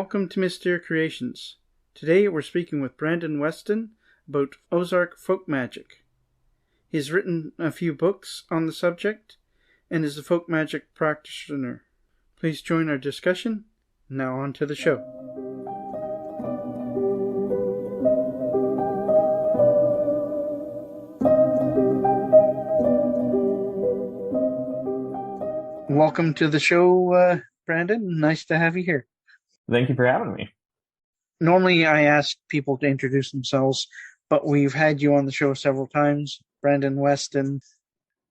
welcome to Mystere Creations. Today we're speaking with Brandon Weston about Ozark Folk magic. He's written a few books on the subject and is a folk magic practitioner. Please join our discussion. Now on to the show. Welcome to the show, Brandon. Nice to have you here. Thank you for having me. Normally I ask people to introduce themselves, but we've had you on the show several times, Brandon Weston.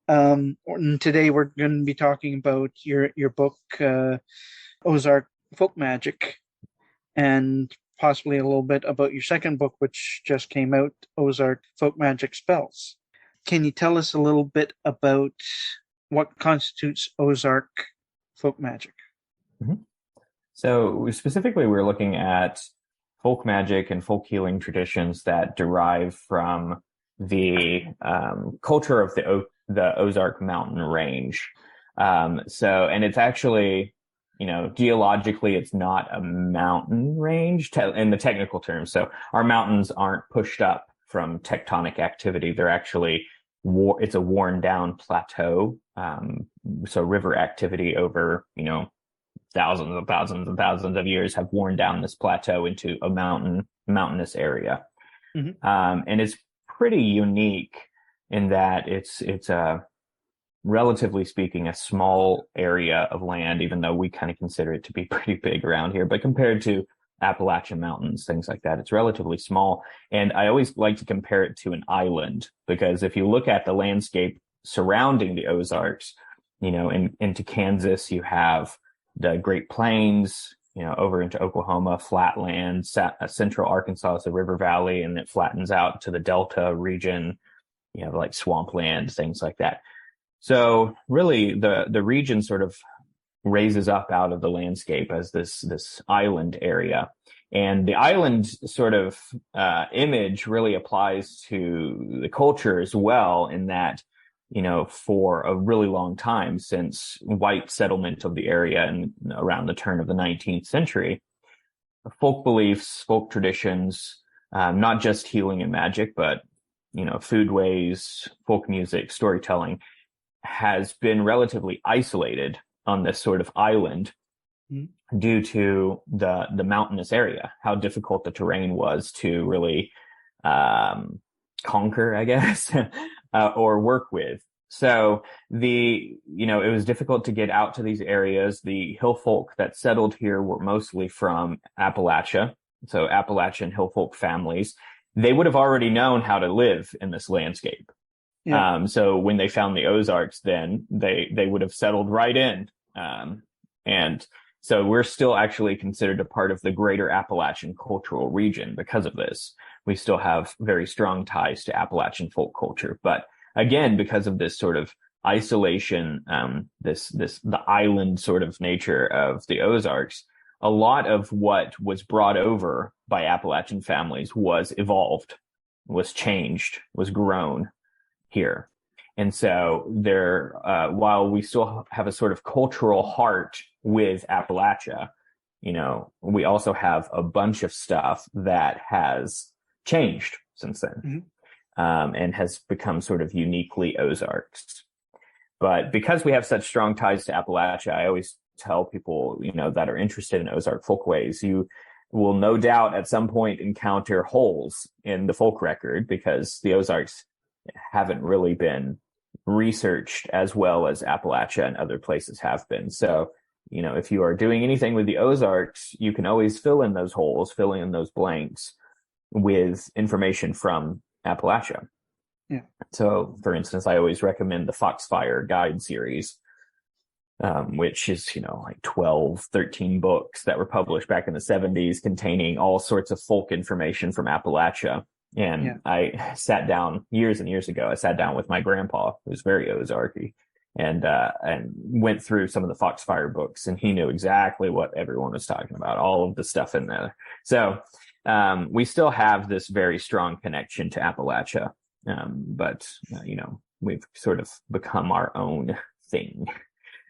And today we're going to be talking about your book, Ozark Folk Magic, and possibly a little bit about your second book, which just came out, Ozark Folk Magic Spells. Can you tell us a little bit about what constitutes Ozark Folk Magic? Mm-hmm. So specifically, we're looking at folk magic and folk healing traditions that derive from the culture of the Ozark mountain range. And it's actually, geologically, it's not a mountain range in the technical terms. So our mountains aren't pushed up from tectonic activity. They're actually it's a worn down plateau. So river activity over, thousands and thousands and thousands of years have worn down this plateau into a mountainous area. Mm-hmm. And it's pretty unique in that it's a, relatively speaking, a small area of land, even though we kind of consider it to be pretty big around here. But compared to Appalachian Mountains, things like that, it's relatively small. And I always like to compare it to an island, because if you look at the landscape surrounding the Ozarks, into Kansas, you have the Great Plains, over into Oklahoma, flatland, central Arkansas is the river valley, and it flattens out to the Delta region, like swampland, things like that. So really the region sort of raises up out of the landscape as this island area. And the island sort of image really applies to the culture as well, in that, for a really long time, since white settlement of the area and around the turn of the 19th century, folk beliefs, folk traditions, not just healing and magic, but, foodways, folk music, storytelling, has been relatively isolated on this sort of island due to the mountainous area, how difficult the terrain was to really conquer, I guess, or work with. So it was difficult to get out to these areas. The hill folk that settled here were mostly from Appalachia. So Appalachian hill folk families, they would have already known how to live in this landscape. Yeah. So when they found the Ozarks, then they would have settled right in. And so we're still actually considered a part of the greater Appalachian cultural region because of this. We still have very strong ties to Appalachian folk culture. But again, because of this sort of isolation, the island sort of nature of the Ozarks, a lot of what was brought over by Appalachian families was evolved, was changed, was grown here. And so while we still have a sort of cultural heart with Appalachia, we also have a bunch of stuff that has changed since then, and has become sort of uniquely Ozarks. But because we have such strong ties to Appalachia, I always tell people, that are interested in Ozark folkways, you will no doubt at some point encounter holes in the folk record, because the Ozarks haven't really been researched as well as Appalachia and other places have been. So, if you are doing anything with the Ozarks, you can always fill in those holes, fill in those blanks with information from Appalachia. Yeah. So, for instance, I always recommend the Foxfire Guide series, which is, like 12, 13 books that were published back in the 70s containing all sorts of folk information from Appalachia. And I sat down years and years ago. I sat down with my grandpa, who's very Ozarky, and went through some of the Foxfire books, and he knew exactly what everyone was talking about, all of the stuff in there. So we still have this very strong connection to Appalachia, but we've sort of become our own thing.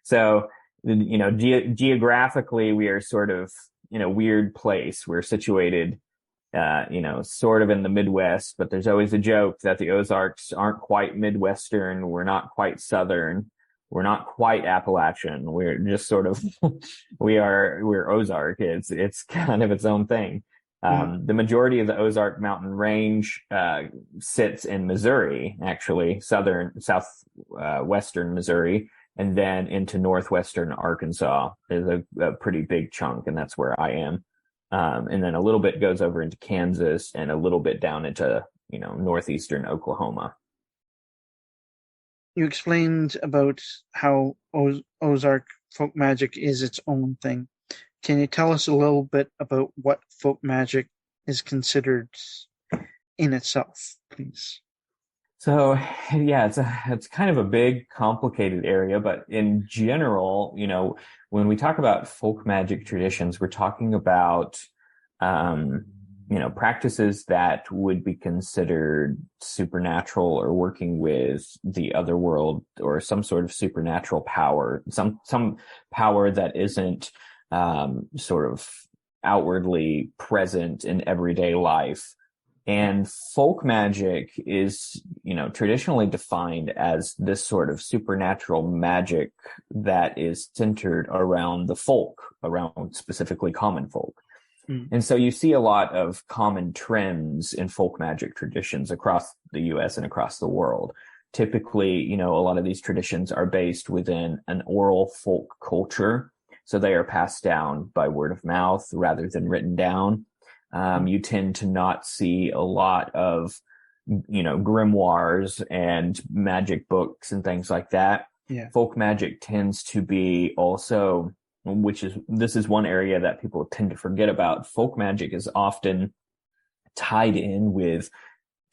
So geographically, we are sort of in a weird place. We're situated, sort of in the Midwest, but there's always a joke that the Ozarks aren't quite Midwestern. We're not quite Southern. We're not quite Appalachian. We're just sort of, we're Ozark. It's kind of its own thing. The majority of the Ozark Mountain Range sits in Missouri, actually, southwestern Missouri, and then into northwestern Arkansas is a pretty big chunk, and that's where I am. And then a little bit goes over into Kansas and a little bit down into, northeastern Oklahoma. You explained about how Ozark folk magic is its own thing. Can you tell us a little bit about what folk magic is considered in itself, please? So, yeah, it's kind of a big, complicated area, but in general, when we talk about folk magic traditions, we're talking about, practices that would be considered supernatural or working with the other world or some sort of supernatural power, some power that isn't sort of outwardly present in everyday life. And folk magic is, traditionally defined as this sort of supernatural magic that is centered around the folk, around specifically common folk. And so you see a lot of common trends in folk magic traditions across the US and across the world. Typically, a lot of these traditions are based within an oral folk culture. So they are passed down by word of mouth rather than written down. You tend to not see a lot of, grimoires and magic books and things like that. Yeah. Folk magic tends to be also, this is one area that people tend to forget about. Folk magic is often tied in with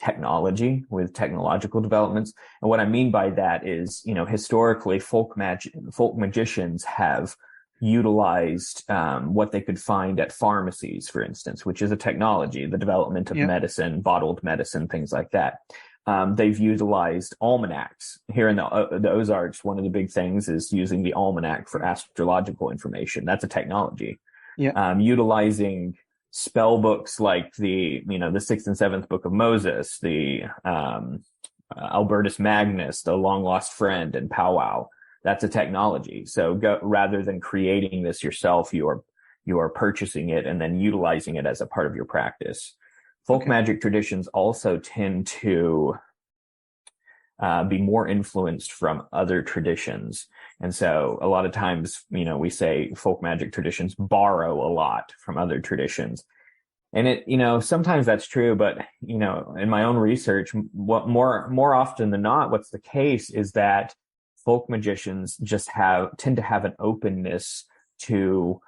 technology, with technological developments. And what I mean by that is, historically folk magicians have utilized what they could find at pharmacies, for instance, which is a technology, the development of medicine, bottled medicine, things like that. They've utilized almanacs. Here in the Ozarks, one of the big things is using the almanac for astrological information. That's a technology. Utilizing spell books like the 6th and 7th book of Moses, the Albertus Magnus, the long lost friend, and powwow. That's a technology. So rather than creating this yourself, you are purchasing it and then utilizing it as a part of your practice. Folk magic traditions also tend to be more influenced from other traditions. And so a lot of times, we say folk magic traditions borrow a lot from other traditions. And sometimes that's true, but, in my own research, what more often than not, what's the case is that folk magicians just tend to have an openness to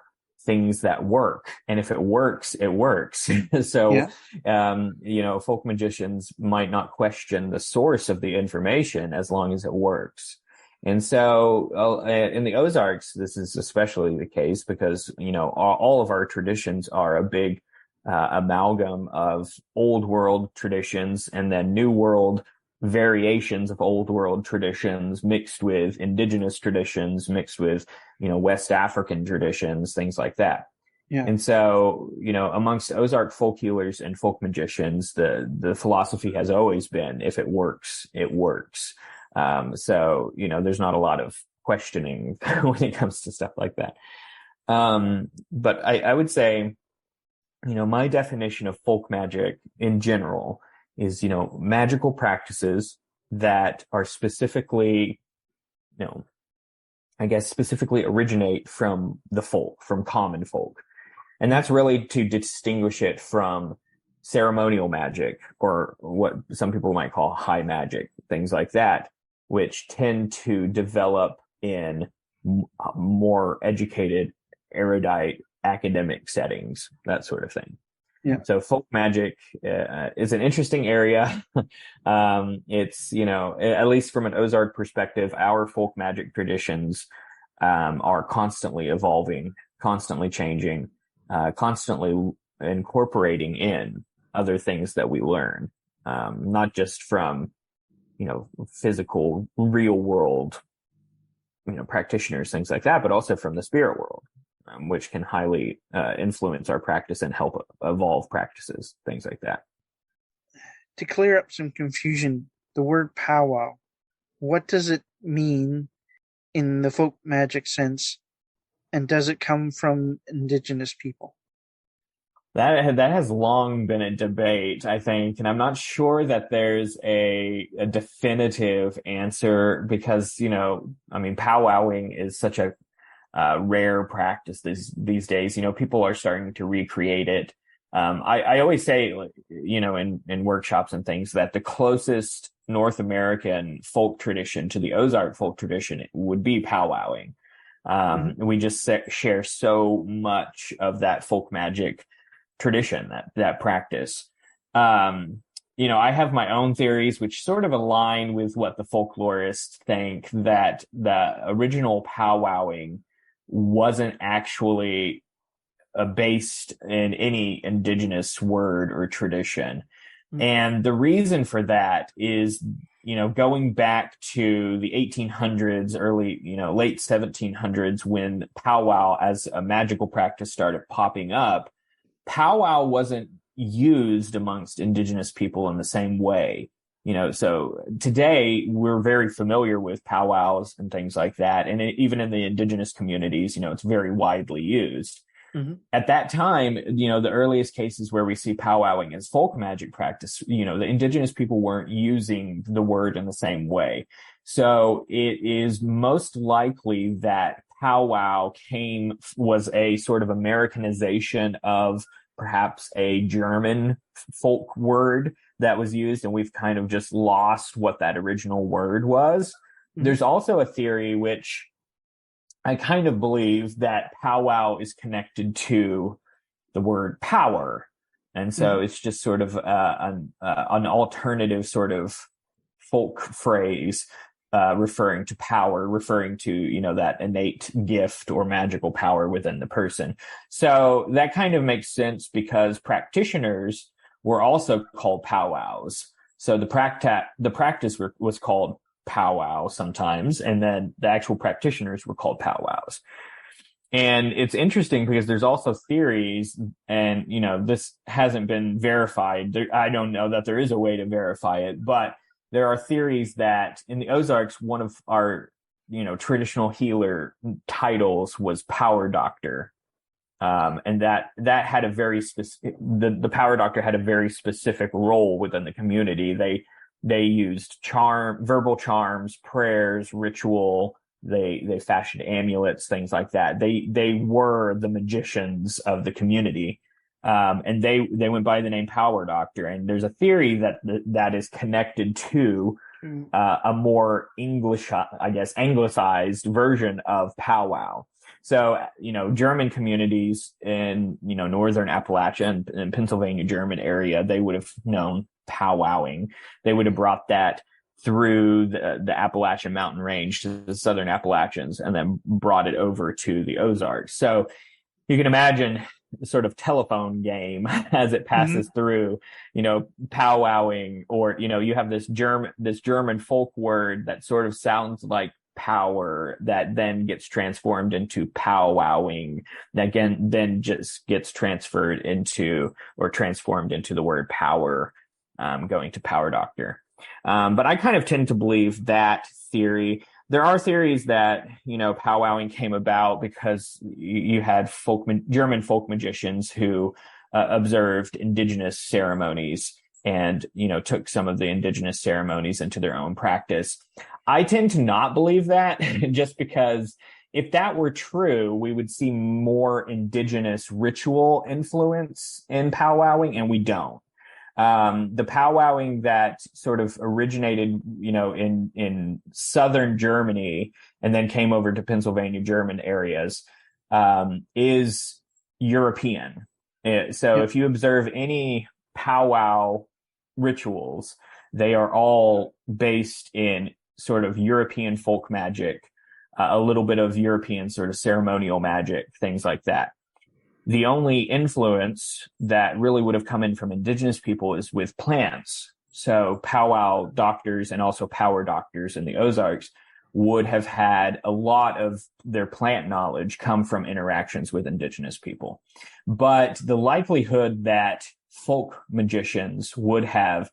things that work. And if it works, it works. So, folk magicians might not question the source of the information as long as it works. And so in the Ozarks, this is especially the case because, all of our traditions are a big amalgam of old world traditions and then new world variations of old world traditions mixed with indigenous traditions, mixed with, West African traditions, things like that. Yeah. And so, amongst Ozark folk healers and folk magicians, the philosophy has always been, if it works, it works. So, there's not a lot of questioning when it comes to stuff like that. But I would say, my definition of folk magic in general is, magical practices that are specifically, specifically originate from the folk, from common folk. And that's really to distinguish it from ceremonial magic, or what some people might call high magic, things like that, which tend to develop in more educated, erudite, academic settings, that sort of thing. Yeah. So folk magic is an interesting area. It's, at least from an Ozark perspective, our folk magic traditions are constantly evolving, constantly changing, constantly incorporating in other things that we learn, not just from, physical, real world, practitioners, things like that, but also from the spirit world. which can highly influence our practice and help evolve practices, things like that. To clear up some confusion, the word powwow, what does it mean in the folk magic sense, and does it come from indigenous people? That has long been a debate, I think, and I'm not sure that there's a definitive answer because, powwowing is such a rare practice these days. People are starting to recreate it. I always say, in workshops and things, that the closest North American folk tradition to the Ozark folk tradition would be powwowing. We just share so much of that folk magic tradition, that practice. I have my own theories which sort of align with what the folklorists think, that the original powwowing wasn't actually based in any indigenous word or tradition. And the reason for that is, going back to the 1800s, late 1700s, when powwow as a magical practice started popping up, powwow wasn't used amongst indigenous people in the same way. So today we're very familiar with powwows and things like that. And even in the indigenous communities, it's very widely used. Mm-hmm. At that time, the earliest cases where we see powwowing as folk magic practice, the indigenous people weren't using the word in the same way. So it is most likely that powwow was a sort of Americanization of perhaps a German folk word that was used, and we've kind of just lost what that original word was. Mm-hmm. There's also a theory which I kind of believe that powwow is connected to the word power. And so it's just sort of an alternative sort of folk phrase referring to power, referring to, that innate gift or magical power within the person. So that kind of makes sense because practitioners were also called powwows. So the practice was called powwow sometimes, and then the actual practitioners were called powwows. And it's interesting because there's also theories, and this hasn't been verified. I don't know that there is a way to verify it, but there are theories that in the Ozarks, one of our traditional healer titles was power doctor, and that had a very specific. The power doctor had a very specific role within the community. They used verbal charms, prayers, ritual. They fashioned amulets, things like that. They were the magicians of the community, and they went by the name Power Doctor. And there's a theory that is connected to a more anglicized version of powwow. So, German communities in northern Appalachia and Pennsylvania German area, they would have known powwowing. They would have brought that through the Appalachian mountain range to the southern Appalachians and then brought it over to the Ozarks. So you can imagine the sort of telephone game as it passes through, powwowing, or, you have this German folk word that sort of sounds like power that then gets transformed into powwowing, that again then just gets transferred into or transformed into the word power, going to power doctor. But I kind of tend to believe that theory. There are theories that, powwowing came about because you had German folk magicians who observed indigenous ceremonies and, took some of the indigenous ceremonies into their own practice. I tend to not believe that just because if that were true, we would see more indigenous ritual influence in powwowing, and we don't. The powwowing that sort of originated, in southern Germany and then came over to Pennsylvania German areas, is European. So if you observe any powwow rituals, they are all based in sort of European folk magic, a little bit of European sort of ceremonial magic, things like that. The only influence that really would have come in from indigenous people is with plants. So powwow doctors and also power doctors in the Ozarks would have had a lot of their plant knowledge come from interactions with indigenous people. But the likelihood that folk magicians would have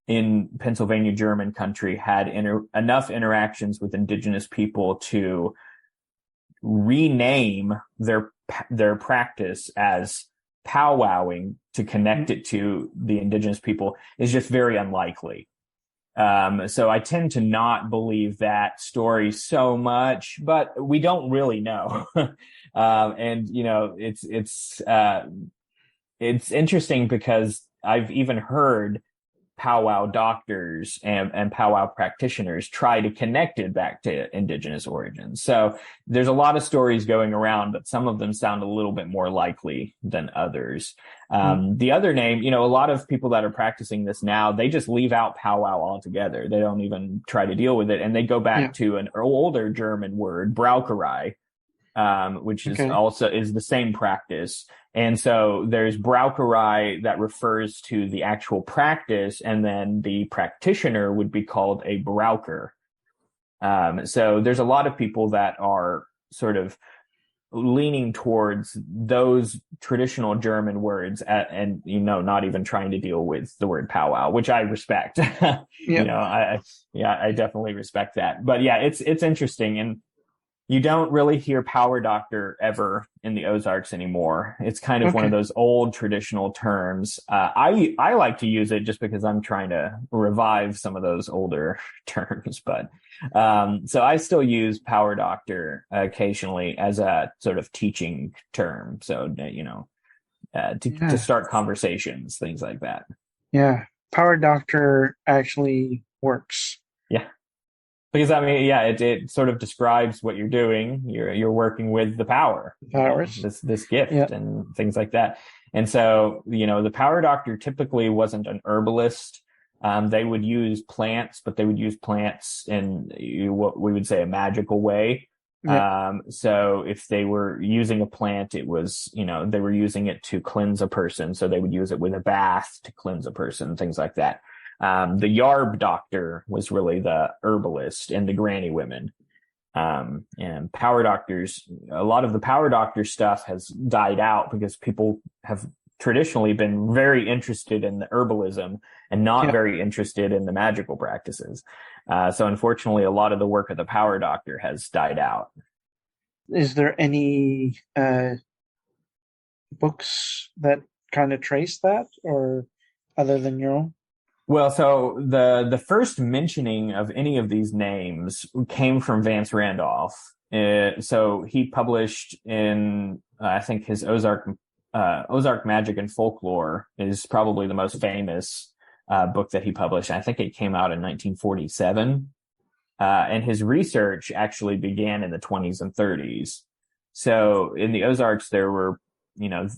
in Pennsylvania German country had enough interactions with indigenous people to rename their practice as powwowing to connect it to the indigenous people is just very unlikely. So I tend to not believe that story so much, but we don't really know. And you know, it's interesting because I've even heard powwow doctors and powwow practitioners try to connect it back to indigenous origins. So there's a lot of stories going around, but some of them sound a little bit more likely than others. The other name, you know, a lot of people that are practicing this now, they just leave out powwow altogether. They don't even try to deal with it. And they go back to an older German word, Braucherei, which is also is the same practice. And so there's Braucherei that refers to the actual practice, and then the practitioner would be called a Braucher. So there's a lot of people that are sort of leaning towards those traditional German words and, you know, not even trying to deal with the word powwow, which I respect. You know, I definitely respect that. But yeah, it's interesting. And you don't really hear power doctor ever in the Ozarks anymore. It's kind of one of those old traditional terms. I like to use it just because I'm trying to revive some of those older terms. But so I still use power doctor occasionally as a sort of teaching term. So, you know, to start conversations, things like that. Yeah. Power doctor actually works. Yeah. Because I mean, yeah, it sort of describes what you're doing. You're working with the power, powers, this gift, and things like that. And so, you know, the power doctor typically wasn't an herbalist. They would use plants, but they would use plants in what we would say a magical way. So if they were using a plant, it was, you know, they were using it to cleanse a person. So they would use it with a bath to cleanse a person, things like that. The Yarb doctor was really the herbalist and the granny women. And power doctors, a lot of the power doctor stuff has died out because people have traditionally been very interested in the herbalism and not very interested in the magical practices. So unfortunately, a lot of the work of the power doctor has died out. Is there any books that kind of trace that, or other than your own? Well, so the first mentioning of any of these names came from Vance Randolph. So he published in, I think his Ozark Magic and Folklore is probably the most famous book that he published. I think it came out in 1947. And his research actually began in the 20s and 30s. So in the Ozarks, there were, you know,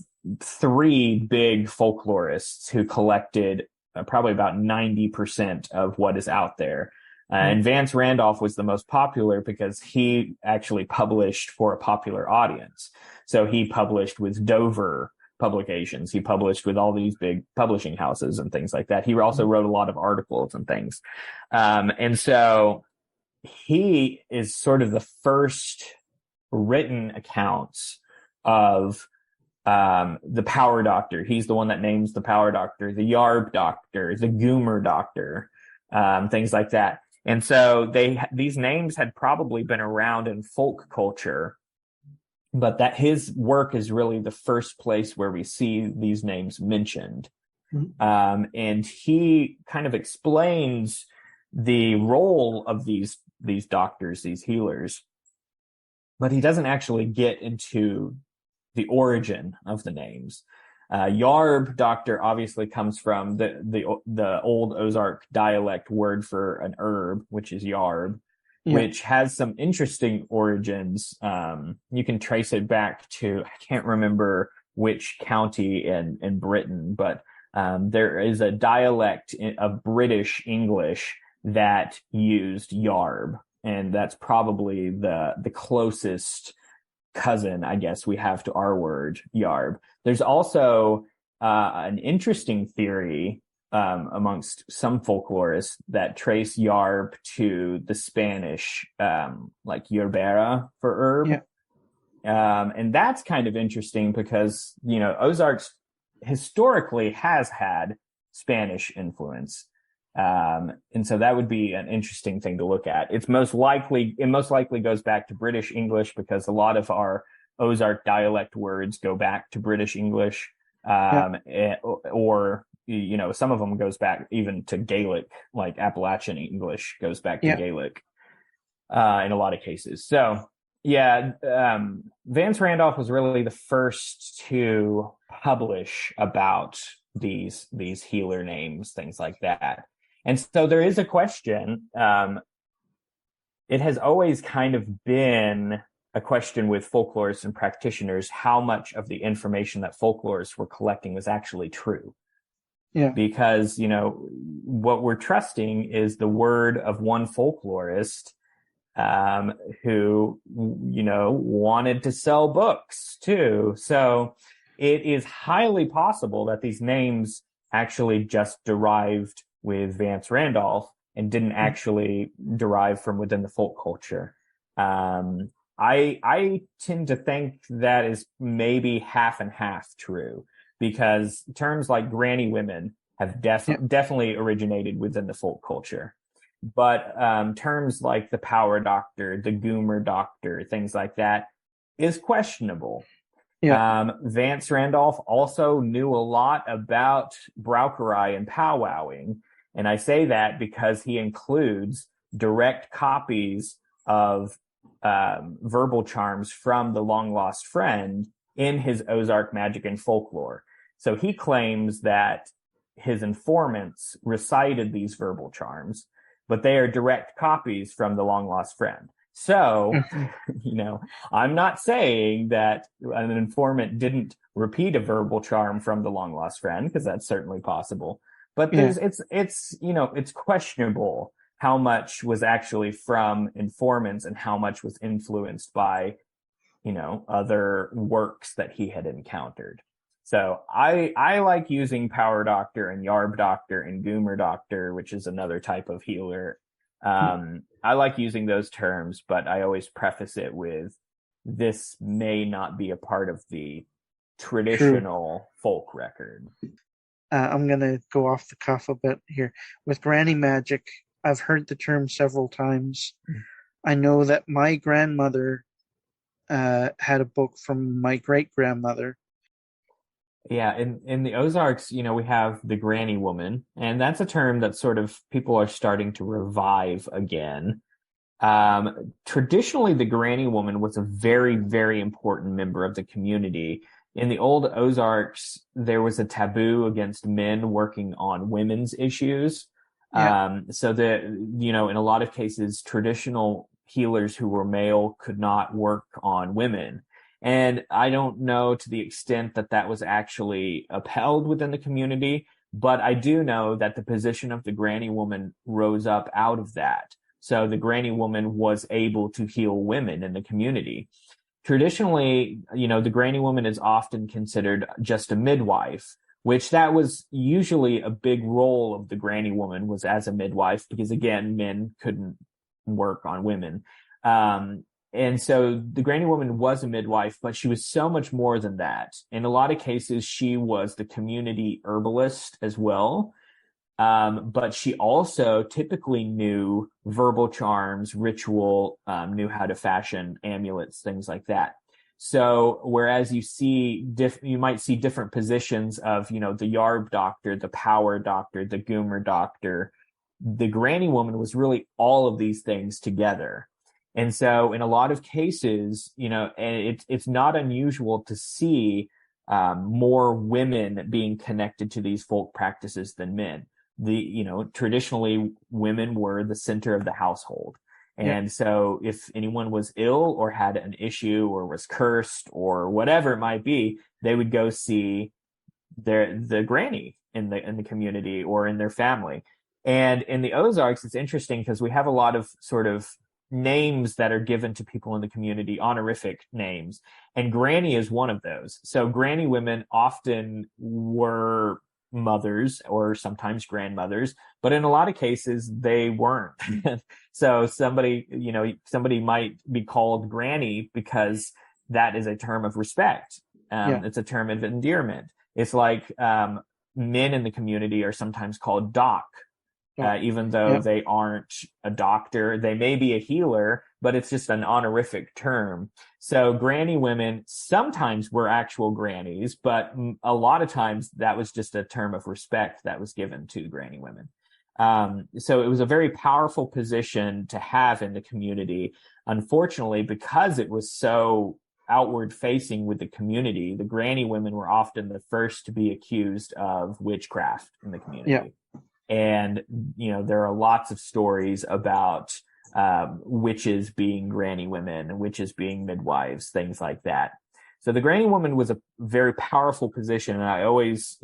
3 big folklorists who collected probably about 90% of what is out there. And Vance Randolph was the most popular because he actually published for a popular audience. So he published with Dover publications. He published with all these big publishing houses and things like that. He also wrote a lot of articles and things. And so he is sort of the first written accounts of the power doctor. He's the one that names the power doctor, the Yarb doctor, the Goomer doctor, things like that. And so these names had probably been around in folk culture, but that his work is really the first place where we see these names mentioned. And he kind of explains the role of these doctors, these healers, but he doesn't actually get into the origin of the names. Yarb doctor obviously comes from the old Ozark dialect word for an herb, which is yarb, which has some interesting origins. You can trace it back to, I can't remember which county in Britain, but there is a dialect of British English that used yarb, and that's probably the closest cousin, I guess, we have to our word yarb. There's also an interesting theory amongst some folklorists that trace yarb to the Spanish, like yerbera for herb. Yeah. And that's kind of interesting because, Ozarks historically has had Spanish influence. And so that would be an interesting thing to look at. It most likely goes back to British English because a lot of our Ozark dialect words go back to British English, or some of them goes back even to Gaelic, like Appalachian English goes back to Gaelic, in a lot of cases. So Vance Randolph was really the first to publish about these healer names, things like that. And so there is a question. It has always kind of been a question with folklorists and practitioners, how much of the information that folklorists were collecting was actually true. Yeah. Because, what we're trusting is the word of one folklorist, who, wanted to sell books too. So it is highly possible that these names actually just derived with Vance Randolph and didn't actually derive from within the folk culture. I tend to think that is maybe half and half true, because terms like granny women have definitely originated within the folk culture. But terms like the power doctor, the goomer doctor, things like that is questionable. Yeah. Vance Randolph also knew a lot about braucherai and powwowing. And I say that because he includes direct copies of verbal charms from the long lost friend in his Ozark Magic and Folklore. So he claims that his informants recited these verbal charms, but they are direct copies from the long lost friend. So, I'm not saying that an informant didn't repeat a verbal charm from the long lost friend, because that's certainly possible. But it's questionable how much was actually from informants and how much was influenced by, other works that he had encountered. So I like using power doctor and yarb doctor and goomer doctor, which is another type of healer. I like using those terms, but I always preface it with, this may not be a part of the traditional folk record. I'm going to go off the cuff a bit here. With granny magic, I've heard the term several times. I know that my grandmother had a book from my great-grandmother. Yeah, in the Ozarks, we have the granny woman, and that's a term that sort of people are starting to revive again. Traditionally, the granny woman was a very, very important member of the community. In the old Ozarks, there was a taboo against men working on women's issues. So that, in a lot of cases, traditional healers who were male could not work on women. And I don't know to the extent that that was actually upheld within the community, but I do know that the position of the granny woman rose up out of that. So the granny woman was able to heal women in the community. Traditionally, the granny woman is often considered just a midwife, which that was usually a big role of the granny woman, was as a midwife, because again, men couldn't work on women. And so the granny woman was a midwife, but she was so much more than that. In a lot of cases, she was the community herbalist as well. But she also typically knew verbal charms, ritual, knew how to fashion amulets, things like that. So whereas you might see different positions of, the yarb doctor, the power doctor, the goomer doctor, the granny woman was really all of these things together. And so in a lot of cases, and it's not unusual to see more women being connected to these folk practices than men. Traditionally women were the center of the household. And so if anyone was ill or had an issue or was cursed or whatever it might be, they would go see the granny in the community or in their family. And in the Ozarks, it's interesting because we have a lot of sort of names that are given to people in the community, honorific names, and granny is one of those. So granny women often were mothers or sometimes grandmothers, but in a lot of cases they weren't. So somebody might be called granny because that is a term of respect. Yeah. It's a term of endearment. It's like men in the community are sometimes called doc, even though Yeah. they aren't a doctor. They may be a healer, but it's just an honorific term. So granny women sometimes were actual grannies, but a lot of times that was just a term of respect that was given to granny women. So it was a very powerful position to have in the community. Unfortunately, because it was so outward facing with the community, the granny women were often the first to be accused of witchcraft in the community. Yeah. And, there are lots of stories about witches being granny women, witches being midwives, things like that. So the granny woman was a very powerful position. And I always,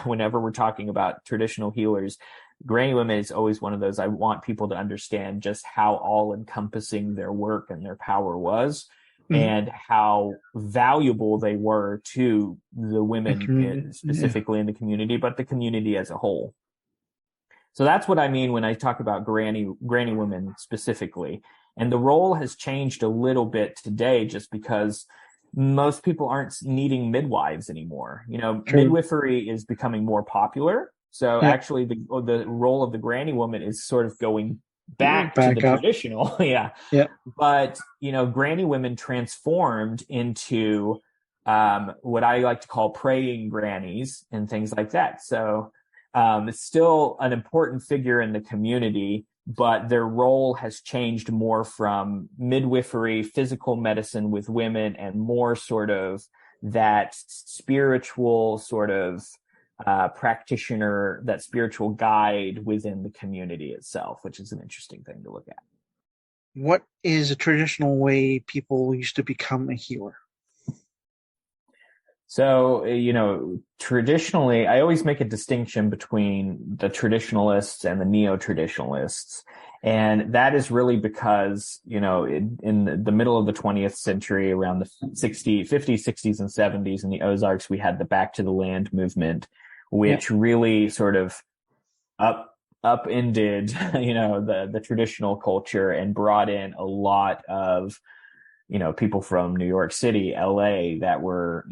whenever we're talking about traditional healers, granny women is always one of those I want people to understand just how all encompassing their work and their power was. And how valuable they were to the women specifically in the community, but the community as a whole. So that's what I mean when I talk about granny women specifically. And the role has changed a little bit today just because most people aren't needing midwives anymore. Midwifery is becoming more popular. So actually the role of the granny woman is sort of going back to the traditional. Yeah. But, granny women transformed into what I like to call praying grannies and things like that. So it's still an important figure in the community, but their role has changed more from midwifery, physical medicine with women, and more sort of that spiritual sort of practitioner, that spiritual guide within the community itself, which is an interesting thing to look at. What is a traditional way people used to become a healer? So, traditionally, I always make a distinction between the traditionalists and the neo-traditionalists. And that is really because, in the middle of the 20th century, around the 50s, 60s, and 70s in the Ozarks, we had the Back to the Land movement, which really sort of upended, the traditional culture and brought in a lot of, people from New York City, LA that were,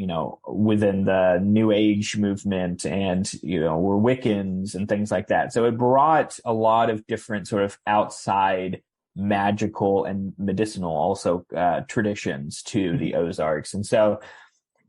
within the New Age movement and, were Wiccans and things like that. So it brought a lot of different sort of outside magical and medicinal also traditions to the Ozarks. And so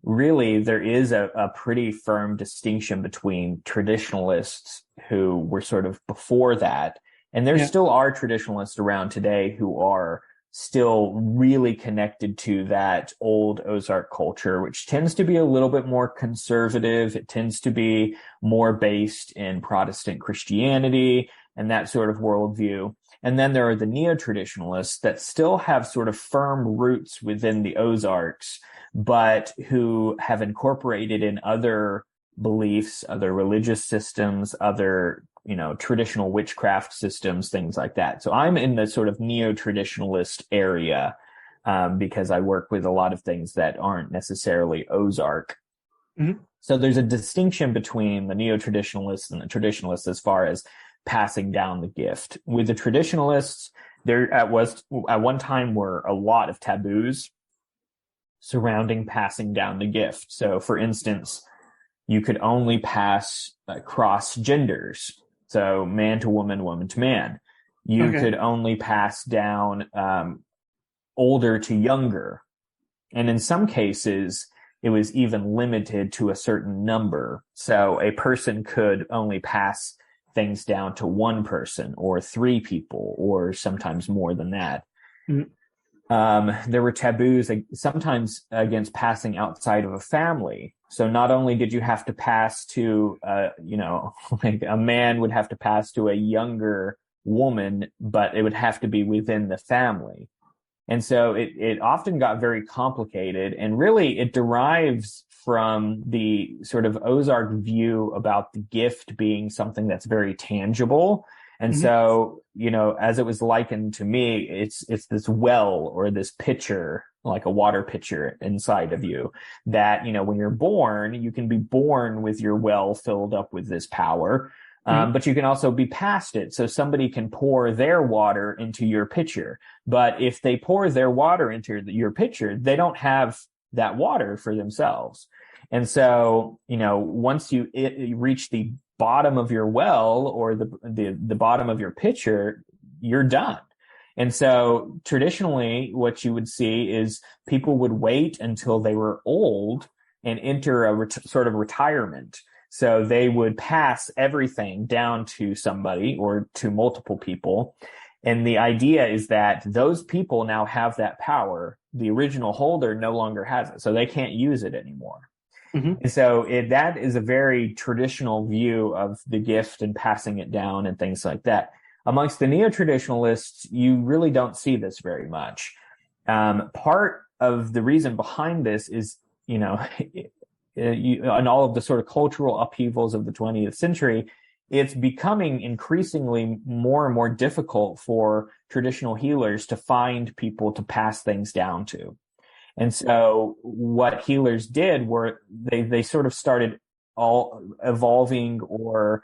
really there is a pretty firm distinction between traditionalists who were sort of before that. And there still are traditionalists around today who are still really connected to that old Ozark culture, which tends to be a little bit more conservative. It tends to be more based in Protestant Christianity and that sort of worldview. And then there are the neo-traditionalists that still have sort of firm roots within the Ozarks, but who have incorporated in other beliefs, other religious systems, other traditional witchcraft systems, things like that. So I'm in the sort of neo-traditionalist area because I work with a lot of things that aren't necessarily Ozark. Mm-hmm. So there's a distinction between the neo-traditionalists and the traditionalists as far as passing down the gift. With the traditionalists, there at one time were a lot of taboos surrounding passing down the gift. So for instance, you could only pass cross genders. So man to woman, woman to man. You could only pass down older to younger. And in some cases, it was even limited to a certain number. So a person could only pass things down to one person or three people or sometimes more than that. Mm-hmm. There were taboos sometimes against passing outside of a family. So not only did you have to pass to, like a man would have to pass to a younger woman, but it would have to be within the family. And so it often got very complicated, and really it derives from the sort of Ozark view about the gift being something that's very tangible And Mm-hmm. so, as it was likened to me, it's this well or this pitcher, like a water pitcher inside of you that, when you're born, you can be born with your well filled up with this power. Mm-hmm. But you can also be past it. So somebody can pour their water into your pitcher. But if they pour their water into your pitcher, they don't have that water for themselves. And so, once you reach the bottom of your well or the bottom of your pitcher, you're done. And so traditionally what you would see is people would wait until they were old and enter a sort of retirement. So they would pass everything down to somebody or to multiple people. And the idea is that those people now have that power. The original holder no longer has it, so they can't use it anymore. Mm-hmm. And so that is a very traditional view of the gift and passing it down and things like that. Amongst the neo-traditionalists, you really don't see this very much. Part of the reason behind this is, and all of the sort of cultural upheavals of the 20th century, it's becoming increasingly more and more difficult for traditional healers to find people to pass things down to. And so what healers did were they sort of started all evolving or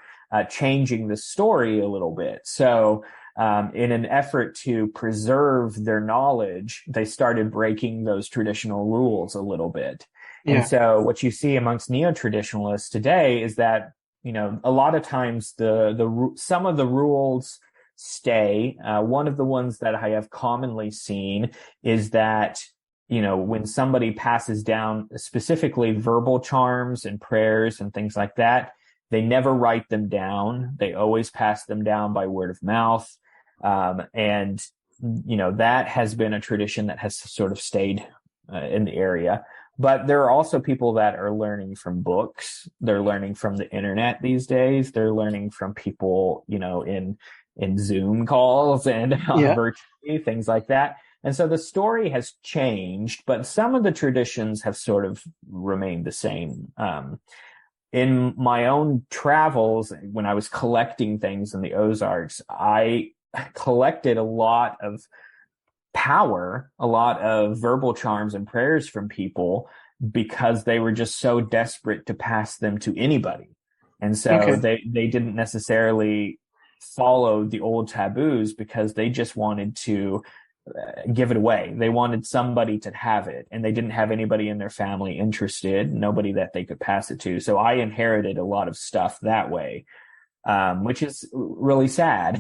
changing the story a little bit. So in an effort to preserve their knowledge, they started breaking those traditional rules a little bit. Yeah. And so what you see amongst neo-traditionalists today is that, a lot of times some of the rules stay. One of the ones that I have commonly seen is that, when somebody passes down specifically verbal charms and prayers and things like that, they never write them down. They always pass them down by word of mouth. And that has been a tradition that has sort of stayed in the area. But there are also people that are learning from books. They're learning from the internet these days. They're learning from people, in Zoom calls and virtually, things like that. And so the story has changed, but some of the traditions have sort of remained the same. In my own travels, when I was collecting things in the Ozarks, I collected a lot of power, a lot of verbal charms and prayers from people because they were just so desperate to pass them to anybody. And so they didn't necessarily follow the old taboos because they just wanted to give it away. They wanted somebody to have it, and they didn't have anybody in their family interested, nobody that they could pass it to. So I inherited a lot of stuff that way, which is really sad,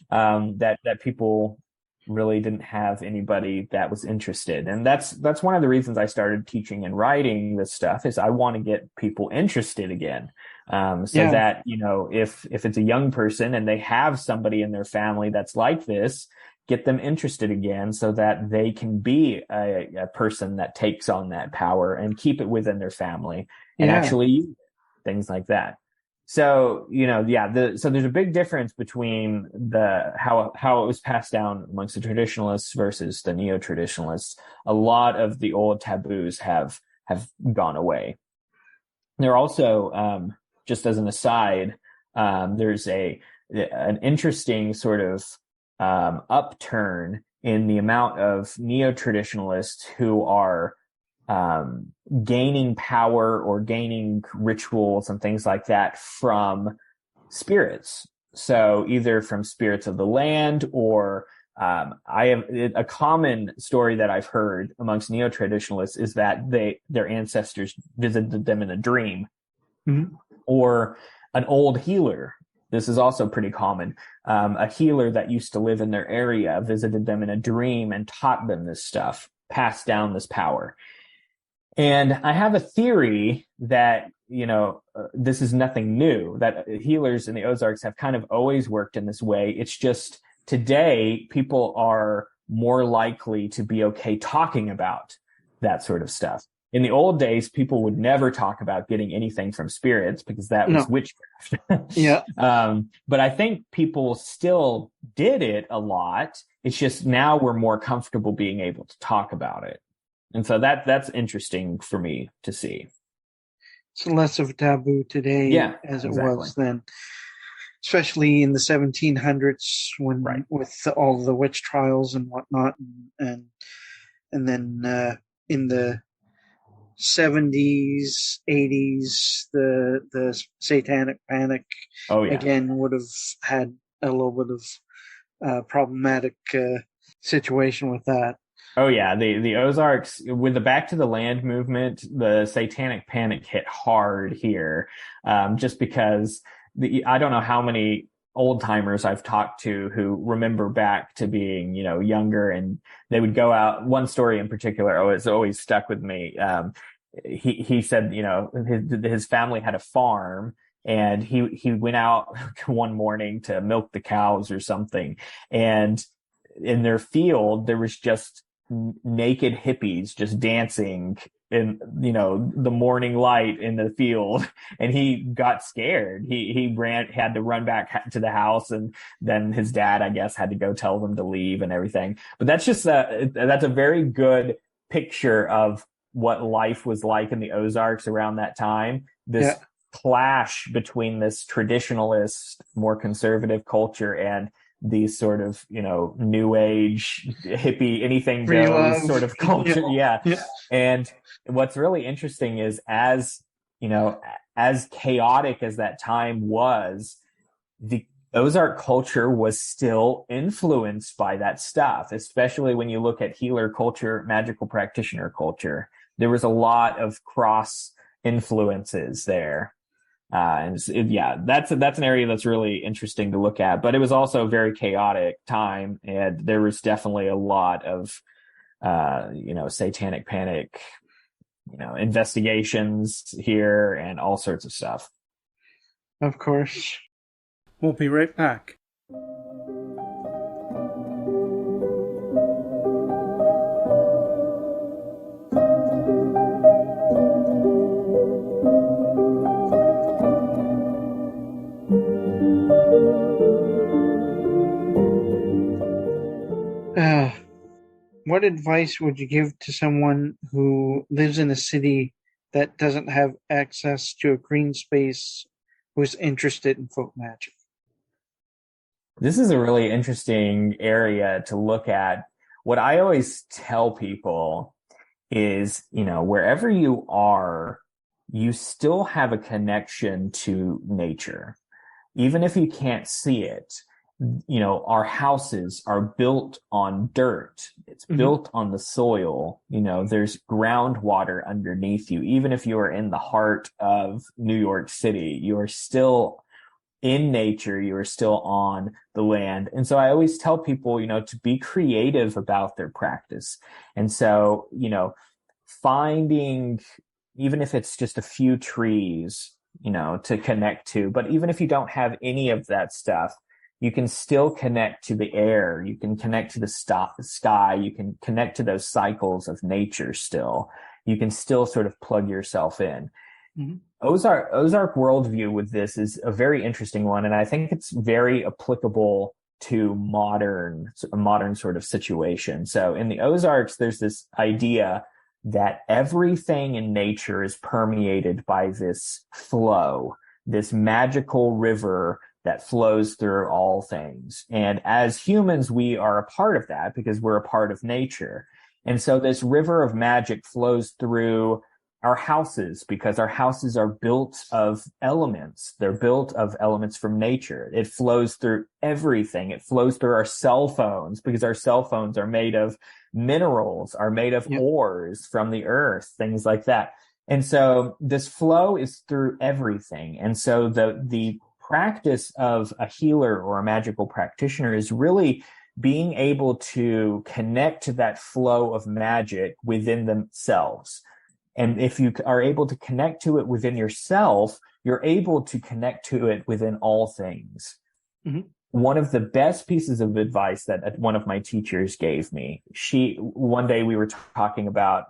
that people really didn't have anybody that was interested. And that's one of the reasons I started teaching and writing this stuff, is I want to get people interested again. That, if it's a young person and they have somebody in their family that's like this, get them interested again so that they can be a person that takes on that power and keep it within their family and actually use it, things like that. So, so there's a big difference between how it was passed down amongst the traditionalists versus the neo-traditionalists. A lot of the old taboos have gone away. There are also, just as an aside, there's an interesting sort of upturn in the amount of neo-traditionalists who are gaining power or gaining rituals and things like that from spirits. So either from spirits of the land or I have a common story that I've heard amongst neo-traditionalists is that their ancestors visited them in a dream, or an old healer. This is also pretty common. A healer that used to live in their area visited them in a dream and taught them this stuff, passed down this power. And I have a theory that, this is nothing new, that healers in the Ozarks have kind of always worked in this way. It's just today people are more likely to be okay talking about that sort of stuff. In the old days, people would never talk about getting anything from spirits because that was witchcraft. But I think people still did it a lot. It's just now we're more comfortable being able to talk about it. And so that's interesting for me to see. It's less of a taboo today as it was then. especially in the 1700s Right. when with all the witch trials and whatnot, and then in the 70s, 80s, the Satanic Panic Oh yeah. again would have had a little bit of problematic situation with that. Oh yeah, the Ozarks with the Back to the Land movement, the Satanic Panic hit hard here, just because I don't know how many old timers I've talked to who remember back to being younger, and they would go out. One story in particular, oh, it's always stuck with me. He said his family had a farm. And he went out one morning to milk the cows or something, and in their field there was just naked hippies just dancing in the morning light in the field, and he got scared. Had to run back to the house, and then his dad, I guess, had to go tell them to leave and everything. But that's a very good picture of what life was like in the Ozarks around that time. This Yeah. clash between this traditionalist, more conservative culture and these sort of, new age, hippie, anything Free goes love. sort of culture. Yeah. Yeah. Yeah. And what's really interesting is as chaotic as that time was, the Ozark culture was still influenced by that stuff, especially when you look at healer culture, magical practitioner culture. There was a lot of cross influences there. That's an area that's really interesting to look at, but it was also a very chaotic time, and there was definitely a lot of, satanic panic, investigations here and all sorts of stuff. Of course. We'll be right back. What advice would you give to someone who lives in a city that doesn't have access to a green space who's interested in folk magic? This is a really interesting area to look at. What I always tell people is, wherever you are, you still have a connection to nature. Even if you can't see it, our houses are built on dirt. It's built on the soil. There's groundwater underneath you. Even if you are in the heart of New York City, you are still in nature. You are still on the land. And so I always tell people, to be creative about their practice. And so, finding, even if it's just a few trees, to connect to, but even if you don't have any of that stuff, you can still connect to the air. You can connect to the sky. You can connect to those cycles of nature still. You can still sort of plug yourself in. Mm-hmm. Ozark worldview with this is a very interesting one, and I think it's very applicable to a modern sort of situation. So in the Ozarks, there's this idea that everything in nature is permeated by this flow, this magical river that flows through all things. And as humans, we are a part of that because we're a part of nature. And so this river of magic flows through our houses because our houses are built of elements. They're built of elements from nature. It flows through everything. It flows through our cell phones because our cell phones are made of minerals, are made of ores from the earth, things like that. And so this flow is through everything. And so the practice of a healer or a magical practitioner is really being able to connect to that flow of magic within themselves. And if you are able to connect to it within yourself, you're able to connect to it within all things. Mm-hmm. One of the best pieces of advice that one of my teachers gave me, one day we were talking about,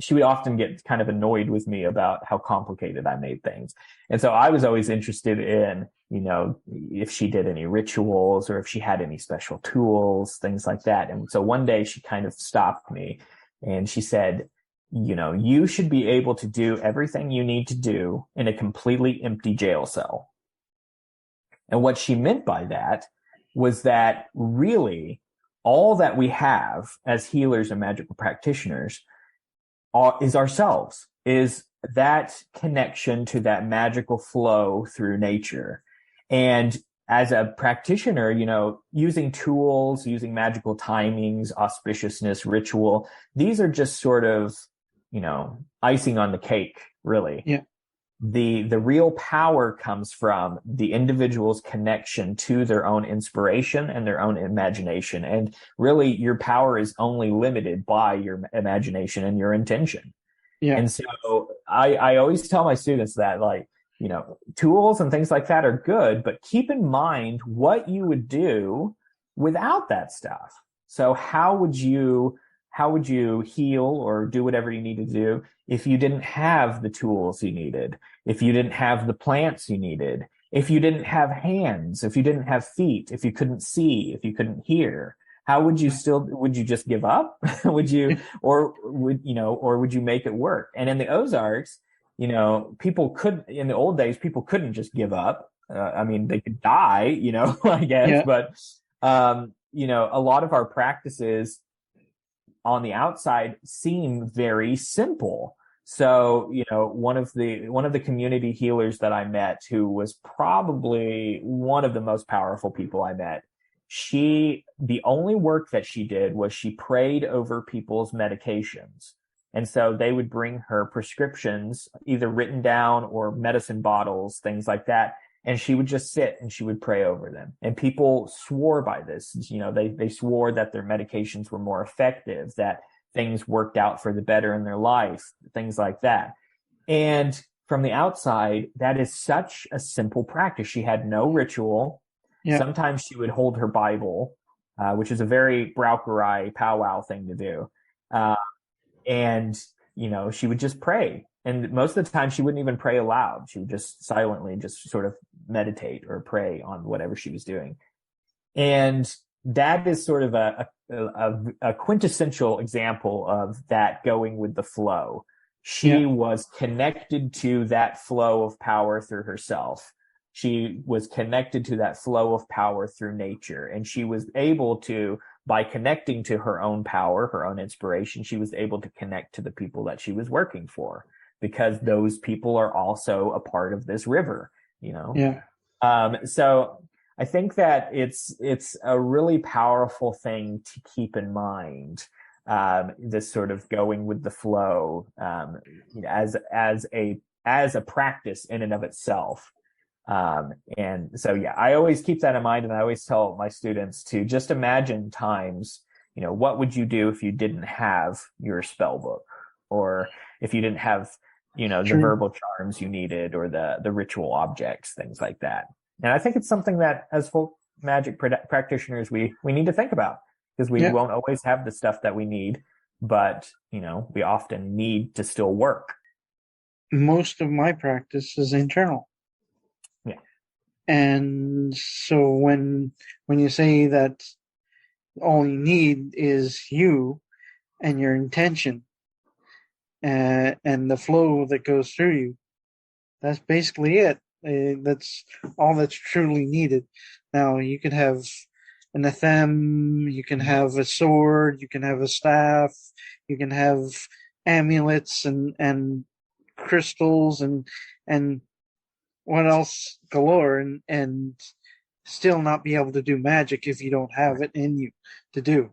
she would often get kind of annoyed with me about how complicated I made things. And so I was always interested in, if she did any rituals or if she had any special tools, things like that. And so one day she kind of stopped me and she said, you should be able to do everything you need to do in a completely empty jail cell. And what she meant by that was that really all that we have as healers and magical practitioners is ourselves, is that connection to that magical flow through nature. And as a practitioner, using tools, using magical timings, auspiciousness, ritual, these are just sort of, icing on the cake, really. Yeah. The real power comes from the individual's connection to their own inspiration and their own imagination. And really, your power is only limited by your imagination and your intention. Yeah. And so I always tell my students that, like, tools and things like that are good, but keep in mind what you would do without that stuff. So how would you heal or do whatever you need to do if you didn't have the tools you needed, if you didn't have the plants you needed, if you didn't have hands, if you didn't have feet, if you couldn't see, if you couldn't hear? How would you just give up? would you make it work? And in the Ozarks, in the old days, people couldn't just give up. They could die, I guess, Yeah. but, a lot of our practices on the outside seem very simple. So, one of the community healers that I met, who was probably one of the most powerful people I met, the only work that she did was she prayed over people's medications. And so they would bring her prescriptions, either written down or medicine bottles, things like that. And she would just sit and she would pray over them. And people swore by this. They swore that their medications were more effective, that things worked out for the better in their life, things like that. And from the outside, that is such a simple practice. She had no ritual. Yeah. Sometimes she would hold her Bible, which is a very Braucherei powwow thing to do. And she would just pray. And most of the time she wouldn't even pray aloud. She would just silently just sort of meditate or pray on whatever she was doing. And that is sort of a quintessential example of that going with the flow. She was connected to that flow of power through herself. She was connected to that flow of power through nature. And she was able to, by connecting to her own power, her own inspiration, she was able to connect to the people that she was working for, because those people are also a part of this river, Yeah. So I think that it's a really powerful thing to keep in mind, this sort of going with the flow, as a practice in and of itself. And so, I always keep that in mind. And I always tell my students to just imagine times, what would you do if you didn't have your spell book, or if you didn't have, the verbal charms you needed, or the ritual objects, things like that. And I think it's something that as folk magic practitioners, we need to think about, because we won't always have the stuff that we need, but, we often need to still work. Most of my practice is internal. Yeah. And so when you say that all you need is you and your intention, and the flow that goes through you, that's basically it. That's all that's truly needed. Now, you can have an athem, you can have a sword, you can have a staff, you can have amulets and crystals and what else galore, and still not be able to do magic if you don't have it in you to do.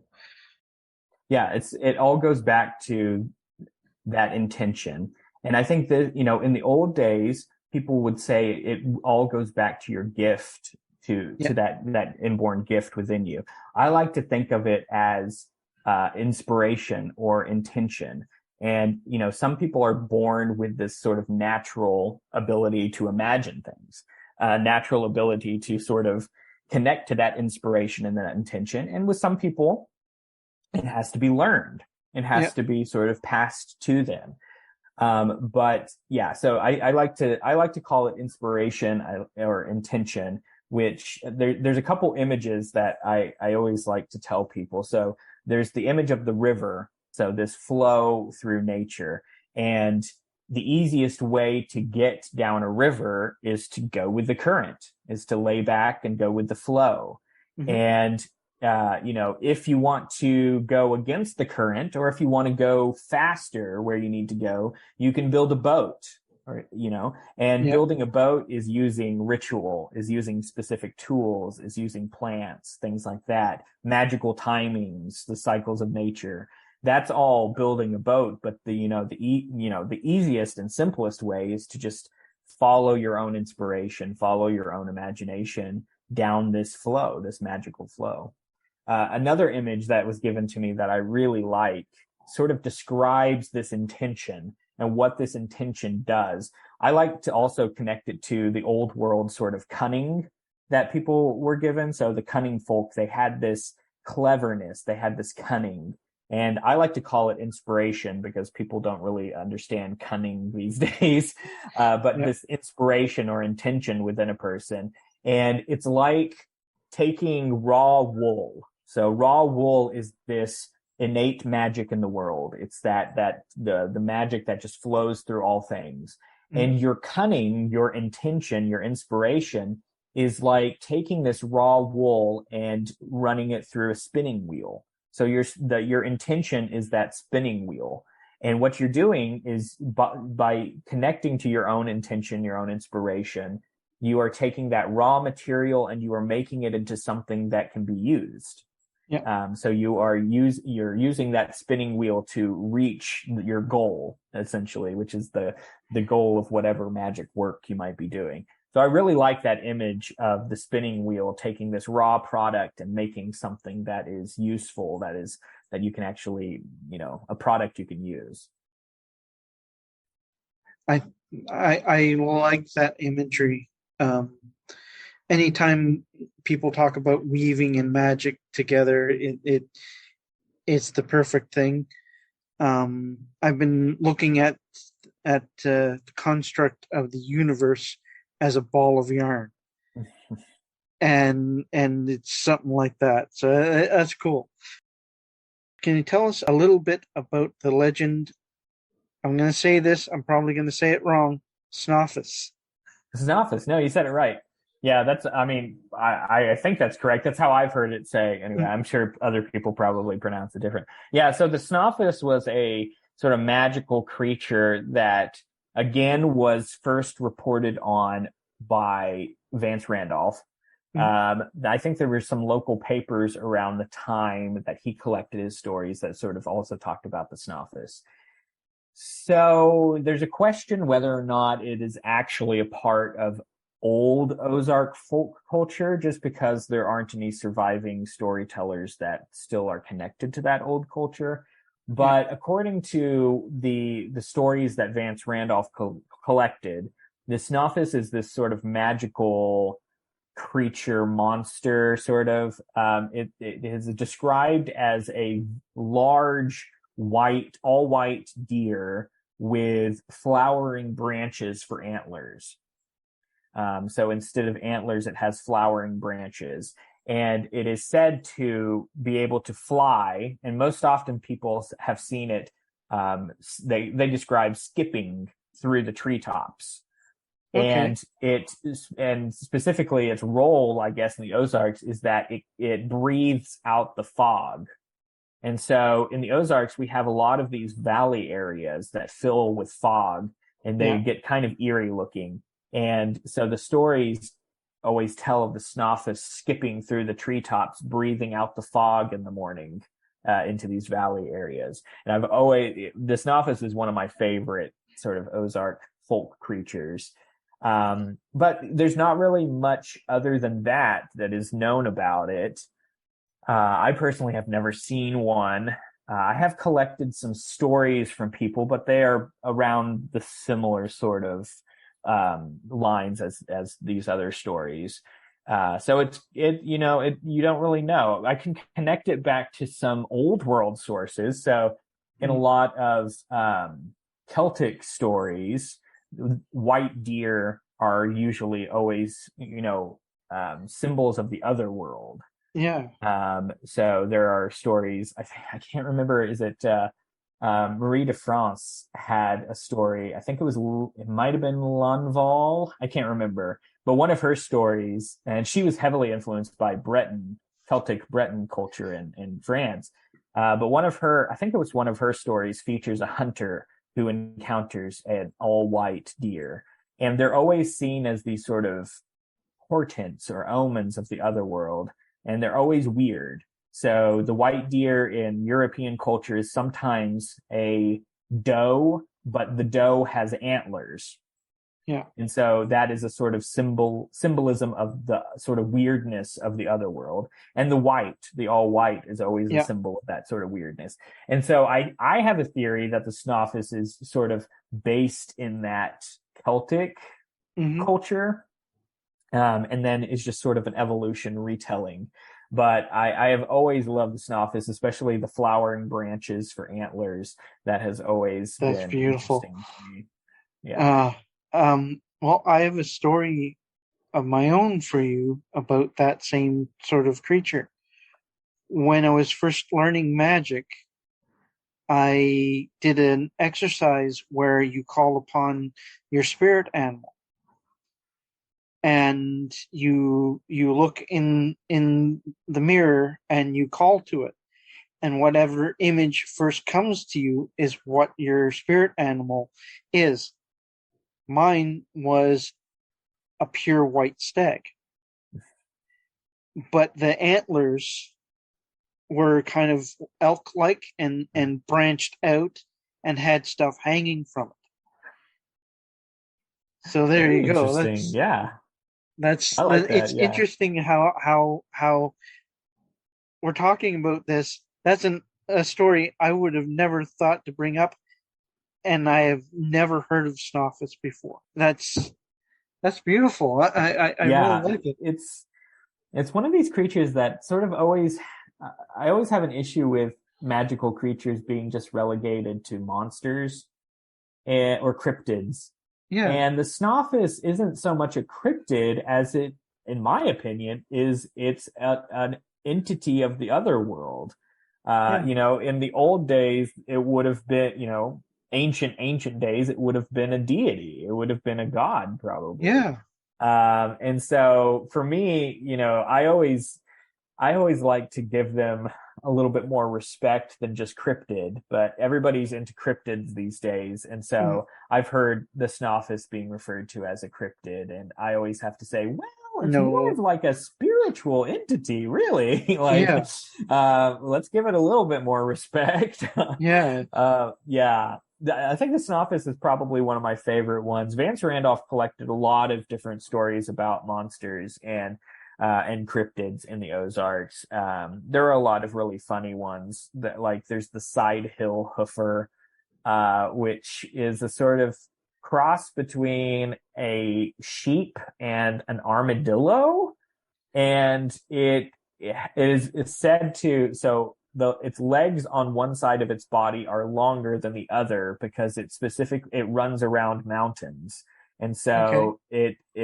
Yeah, it all goes back to that intention. And I think that, in the old days, people would say it all goes back to your gift, to that inborn gift within you. I like to think of it as inspiration or intention. And, some people are born with this sort of natural ability to imagine things, natural ability to sort of connect to that inspiration and that intention. And with some people, it has to be learned. It has to be sort of passed to them. So I like to call it inspiration or intention, which there's a couple images that I always like to tell people. So there's the image of the river. So this flow through nature, and the easiest way to get down a river is to go with the current, is to lay back and go with the flow. Hmm. And, if you want to go against the current, or if you want to go faster where you need to go, you can build a boat, and Yep. building a boat is using ritual, is using specific tools, is using plants, things like that, magical timings, the cycles of nature. That's all building a boat. But the easiest and simplest way is to just follow your own inspiration, follow your own imagination down this flow, this magical flow. Another image that was given to me that I really like sort of describes this intention and what this intention does. I like to also connect it to the old world sort of cunning that people were given. So the cunning folk, they had this cleverness, they had this cunning. And I like to call it inspiration because people don't really understand cunning these days. But Yep. this inspiration or intention within a person. And it's like taking raw wool. So raw wool is this innate magic in the world. It's that the magic that just flows through all things. And your cunning, your intention, your inspiration is like taking this raw wool and running it through a spinning wheel. So your intention is that spinning wheel. And what you're doing is by connecting to your own intention, your own inspiration, you are taking that raw material and you are making it into something that can be used. Yep. So you're using that spinning wheel to reach your goal, essentially, which is the goal of whatever magic work you might be doing. So I really like that image of the spinning wheel taking this raw product and making something that is useful, that you can actually, a product you can use. I like that imagery. Anytime people talk about weaving and magic together, it's the perfect thing. I've been looking at the construct of the universe as a ball of yarn, and it's something like that. So that's cool. Can you tell us a little bit about the legend? I'm going to say this. I'm probably going to say it wrong. Snoffus. Xenophis. No, you said it right. Yeah, I think that's correct. That's how I've heard it say. Anyway, I'm sure other people probably pronounce it different. Yeah, so the Snoffus was a sort of magical creature that, again, was first reported on by Vance Randolph. I think there were some local papers around the time that he collected his stories that sort of also talked about the Snoffus. So there's a question whether or not it is actually a part of old Ozark folk culture, just because there aren't any surviving storytellers that still are connected to that old culture. But according to the stories that Vance Randolph collected, the Snoffus is this sort of magical creature monster, sort of. It is described as a large all white deer with flowering branches for antlers. So instead of antlers, it has flowering branches. And it is said to be able to fly. And most often people have seen it. They describe skipping through the treetops. Okay. And specifically its role, I guess, in the Ozarks is that it breathes out the fog. And so in the Ozarks, we have a lot of these valley areas that fill with fog, and they get kind of eerie looking. And so the stories always tell of the Snoffus skipping through the treetops, breathing out the fog in the morning into these valley areas. And the Snoffus is one of my favorite sort of Ozark folk creatures. But there's not really much other than that is known about it. I personally have never seen one. I have collected some stories from people, but they are around the similar sort of lines as these other stories. So you don't really know. I can connect it back to some old world sources. So in a lot of Celtic stories, white deer are usually always, symbols of the other world. Yeah. So there are stories. I can't remember. Is it Marie de France had a story. I think it might have been Lanval. I can't remember. But one of her stories, and she was heavily influenced by Celtic Breton culture in France. But I think it was one of her stories features a hunter who encounters an all-white deer. And they're always seen as these sort of portents or omens of the other world. And they're always weird. So the white deer in European culture is sometimes a doe, but the doe has antlers. Yeah. And so that is a sort of symbolism of the sort of weirdness of the other world. And the all white is always a symbol of that sort of weirdness. And so I have a theory that the Snoffus is sort of based in that Celtic culture. And then is just sort of an evolution retelling. But I have always loved the Snoffus, especially the flowering branches for antlers. That has always been beautiful. Interesting to me. Yeah. Well, I have a story of my own for you about that same sort of creature. When I was first learning magic, I did an exercise where you call upon your spirit animal. And you look in the mirror and you call to it. And whatever image first comes to you is what your spirit animal is. Mine was a pure white stag. But the antlers were kind of elk-like and branched out and had stuff hanging from it. So there Very you go. Interesting. It's interesting how we're talking about this. That's a story I would have never thought to bring up, and I have never heard of Snoffus before. That's beautiful. I really like it. It's one of these creatures that sort of I always have an issue with magical creatures being just relegated to monsters or cryptids. Yeah. And the Snoffus isn't so much a cryptid as it, in my opinion, it's an entity of the other world. In the old days, it would have been, ancient days, it would have been a deity. It would have been a god, probably. Yeah. And so for me, I always like to give them a little bit more respect than just cryptid, but everybody's into cryptids these days. And so I've heard the Snoffus being referred to as a cryptid, and I always have to say, well, it's more of like a spiritual entity, really. Let's give it a little bit more respect. Yeah. I think the Snoffus is probably one of my favorite ones. Vance Randolph collected a lot of different stories about monsters and cryptids in the Ozarks. There are a lot of really funny ones that, like, there's the Side Hill Hoofer, which is a sort of cross between a sheep and an armadillo. And it's said to, its legs on one side of its body are longer than the other because it runs around mountains. And so because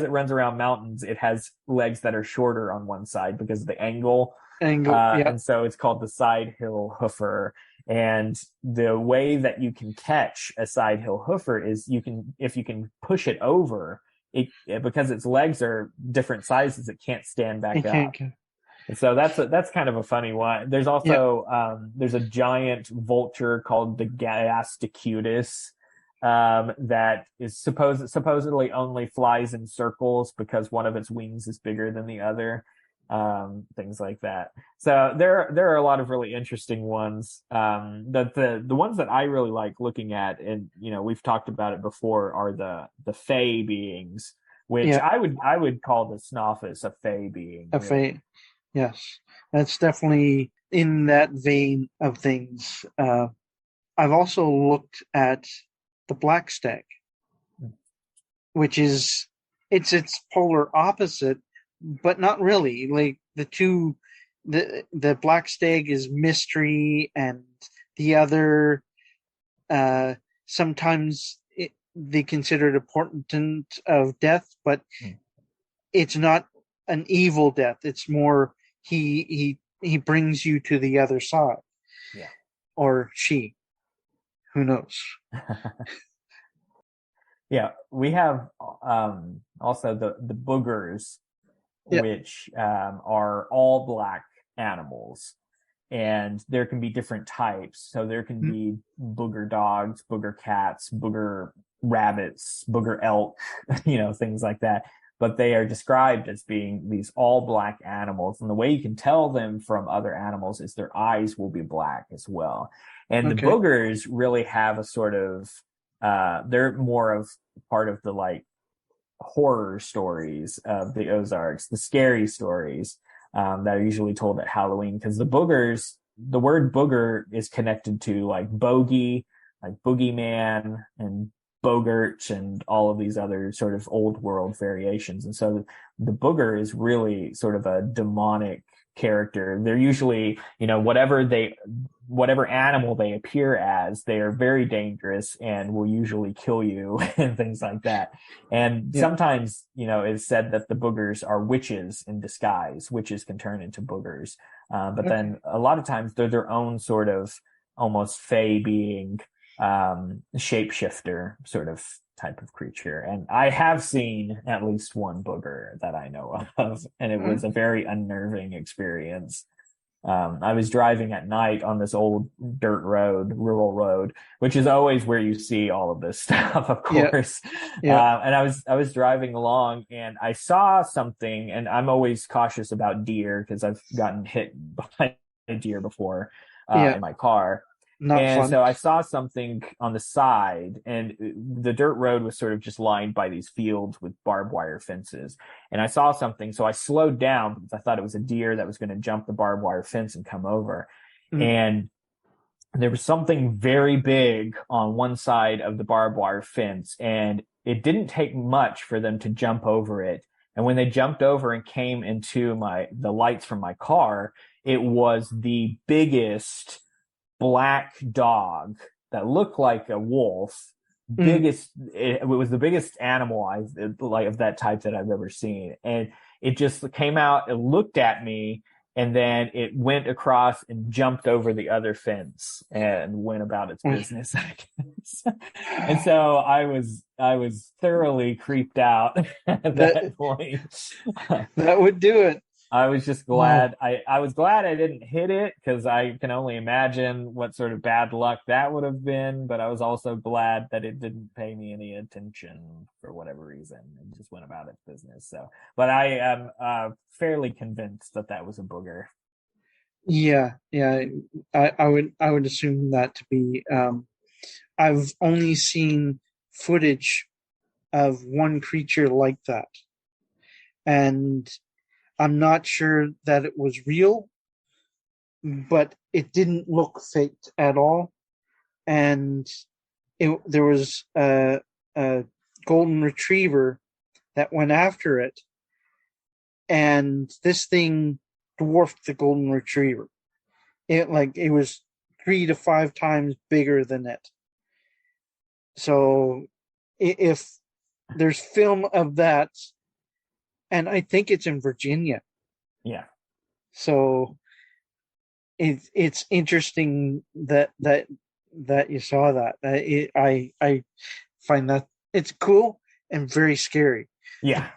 it runs around mountains, it has legs that are shorter on one side because of the angle. And so it's called the Side Hill Hoofer. And the way that you can catch a Side Hill Hoofer is if you can push it over, because its legs are different sizes, it can't stand back up. And so that's kind of a funny one. There's also there's a giant vulture called the Gasticutus, that is supposedly only flies in circles because one of its wings is bigger than the other. Things like that. So there are a lot of really interesting ones. The ones that I really like looking at, and we've talked about it before, are the Fey beings, which I would call the Snoffus a Fey being. A Fey, yes, that's definitely in that vein of things. I've also looked at the black stag, which is its polar opposite, but not really. Like the black stag is mystery, and the other sometimes they consider it a portent of death, but it's not an evil death. It's more he brings you to the other side. Yeah. or she. Who knows? Yeah, we have also the boogers, Yeah. which are all black animals, and there can be different types. So there can Mm, be booger dogs, booger cats, booger rabbits, booger elk, things like that. But they are described as being these all black animals. And the way you can tell them from other animals is their eyes will be black as well. And the okay. boogers really have a sort of, they're more of part of the like horror stories of the Ozarks, the scary stories that are usually told at Halloween, because the word booger is connected to like bogey, like boogeyman and bogart and all of these other sort of old world variations. And so the booger is really sort of a demonic character. They're usually, whatever animal they appear as, they are very dangerous and will usually kill you and things like that. And Yeah. sometimes, it's said that the boogers are witches in disguise. Witches can turn into boogers. But Okay. then a lot of times they're their own sort of almost fey being, shapeshifter sort of type of creature. And I have seen at least one booger that I know of, and it was a very unnerving experience. I was driving at night on this old dirt road, rural road, which is always where you see all of this stuff, of Yeah. course. Yeah. And I was driving along and I saw something, and I'm always cautious about deer because I've gotten hit by a deer before, Yeah. in my car. Not And fun. so I saw something on the side, and the dirt road was sort of just lined by these fields with barbed wire fences. And I saw something, so I slowed down because I thought it was a deer that was going to jump the barbed wire fence and come over. Mm. And there was something very big on one side of the barbed wire fence, and it didn't take much for them to jump over it. And when they jumped over and came into the lights from my car, it was the biggest black dog that looked like a wolf. Mm. It was the biggest animal like of that type that I've ever seen. And it just came out, it looked at me, and then it went across and jumped over the other fence and went about its business, I guess. And so I was thoroughly creeped out at that point. That would do it. I was just glad. I was glad I didn't hit it, because I can only imagine what sort of bad luck that would have been. But I was also glad that it didn't pay me any attention for whatever reason. It just went about its business. So, but I am fairly convinced that that was a booger. Yeah. Yeah. I would assume that to be. I've only seen footage of one creature like that, and I'm not sure that it was real, but it didn't look faked at all. And there was a golden retriever that went after it, and this thing dwarfed the golden retriever. It was 3 to 5 times bigger than it. So if there's film of that, and I think it's in Virginia. Yeah. So it's interesting that you saw that. I find that it's cool and very scary. Yeah.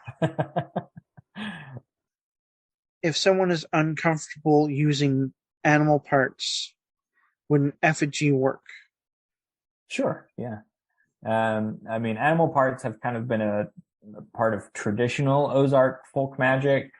If someone is uncomfortable using animal parts, would an effigy work? Sure. Yeah. I mean, animal parts have kind of been a part of traditional Ozark folk magic.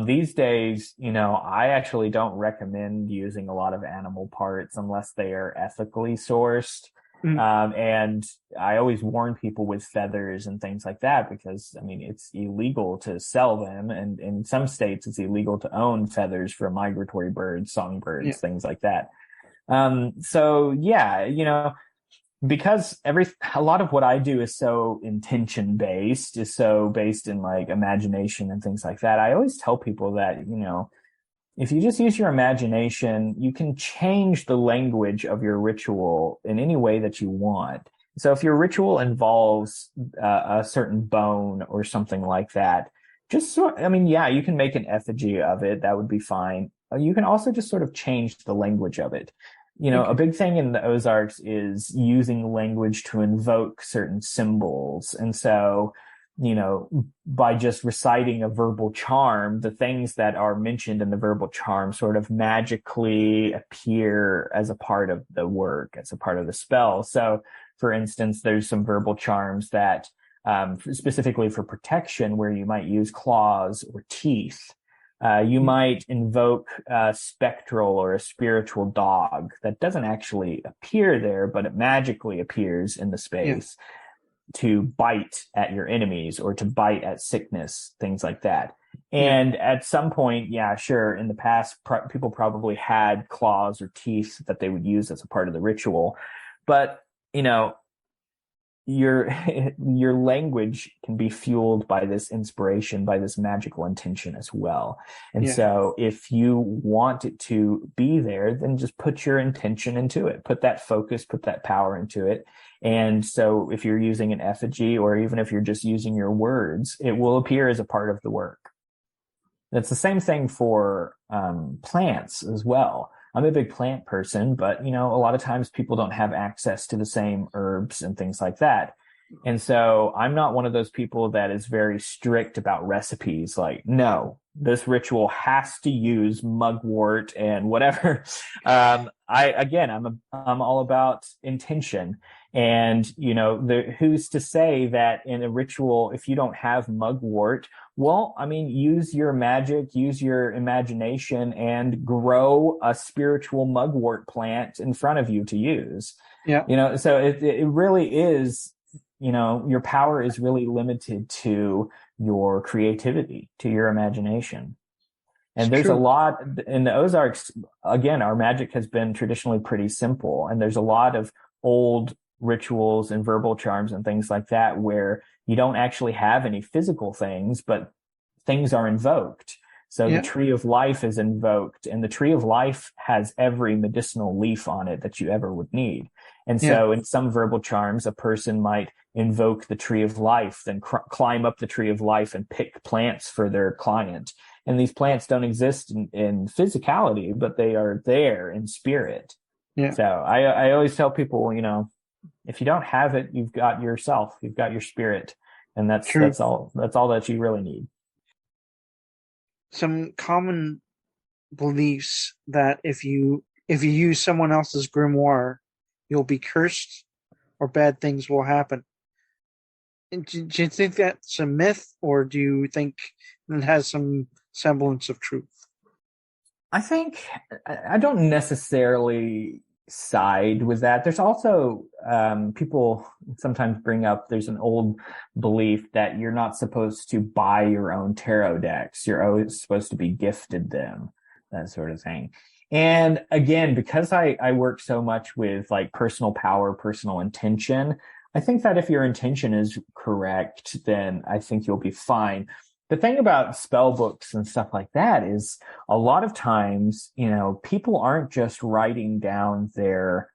These days, I actually don't recommend using a lot of animal parts unless they are ethically sourced. Mm. And I always warn people with feathers and things like that, because, I mean, it's illegal to sell them. And in some states, it's illegal to own feathers for migratory birds, songbirds, Yeah. things like that. So yeah, because a lot of what I do is so intention based, is so based in like imagination and things like that. I always tell people that, if you just use your imagination, you can change the language of your ritual in any way that you want. So if your ritual involves a certain bone or something like that, you can make an effigy of it. That would be fine. You can also just sort of change the language of it. a big thing in the Ozarks is using language to invoke certain symbols. And so, by just reciting a verbal charm, the things that are mentioned in the verbal charm sort of magically appear as a part of the work, as a part of the spell. So, for instance, there's some verbal charms that, specifically for protection, where you might use claws or teeth. You might invoke a spectral or a spiritual dog that doesn't actually appear there, but it magically appears in the space to bite at your enemies or to bite at sickness, things like that. And at some point, sure, in the past, people probably had claws or teeth that they would use as a part of the ritual. But, your language can be fueled by this inspiration, by this magical intention as well. And so if you want it to be there, then just put your intention into it, put that focus, put that power into it. And so if you're using an effigy, or even if you're just using your words, it will appear as a part of the work. That's the same thing for plants as well. I'm a big plant person, but, a lot of times people don't have access to the same herbs and things like that. And so I'm not one of those people that is very strict about recipes. Like, no, this ritual has to use mugwort and whatever. I'm all about intention. And, who's to say that in a ritual, if you don't have mugwort, well, use your magic, use your imagination, and grow a spiritual mugwort plant in front of you to use. Yeah. So it really is, your power is really limited to your creativity, to your imagination. And there's a lot in the Ozarks. Again, our magic has been traditionally pretty simple, and there's a lot of old rituals and verbal charms and things like that where you don't actually have any physical things, but things are invoked. So the tree of life is invoked, and the tree of life has every medicinal leaf on it that you ever would need. And so in some verbal charms, a person might invoke the tree of life, then climb up the tree of life and pick plants for their client. And these plants don't exist in physicality, but they are there in spirit. Yeah. So I always tell people, if you don't have it, you've got yourself, you've got your spirit, and that's all that you really need. Some common beliefs that if you use someone else's grimoire, you'll be cursed or bad things will happen. And do you think that's a myth, or do you think it has some semblance of truth? I think I don't necessarily side with that. There's also people sometimes bring up, there's an old belief that you're not supposed to buy your own tarot decks. You're always supposed to be gifted them, that sort of thing. And again, because I work so much with like personal power, personal intention, I think that if your intention is correct, then I think you'll be fine. The thing about spell books and stuff like that is a lot of times, people aren't just writing down their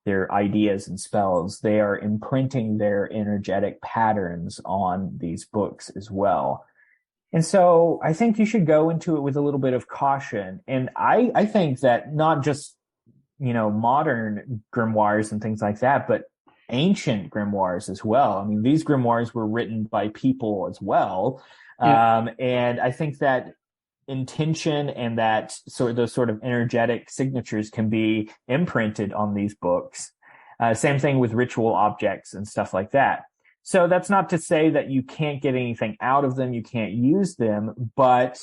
ideas and spells. They are imprinting their energetic patterns on these books as well. And so I think you should go into it with a little bit of caution. And I think that not just, modern grimoires and things like that, but ancient grimoires as well. These grimoires were written by people as well. And I think that intention and those sort of energetic signatures can be imprinted on these books. Same thing with ritual objects and stuff like that. So that's not to say that you can't get anything out of them, you can't use them, but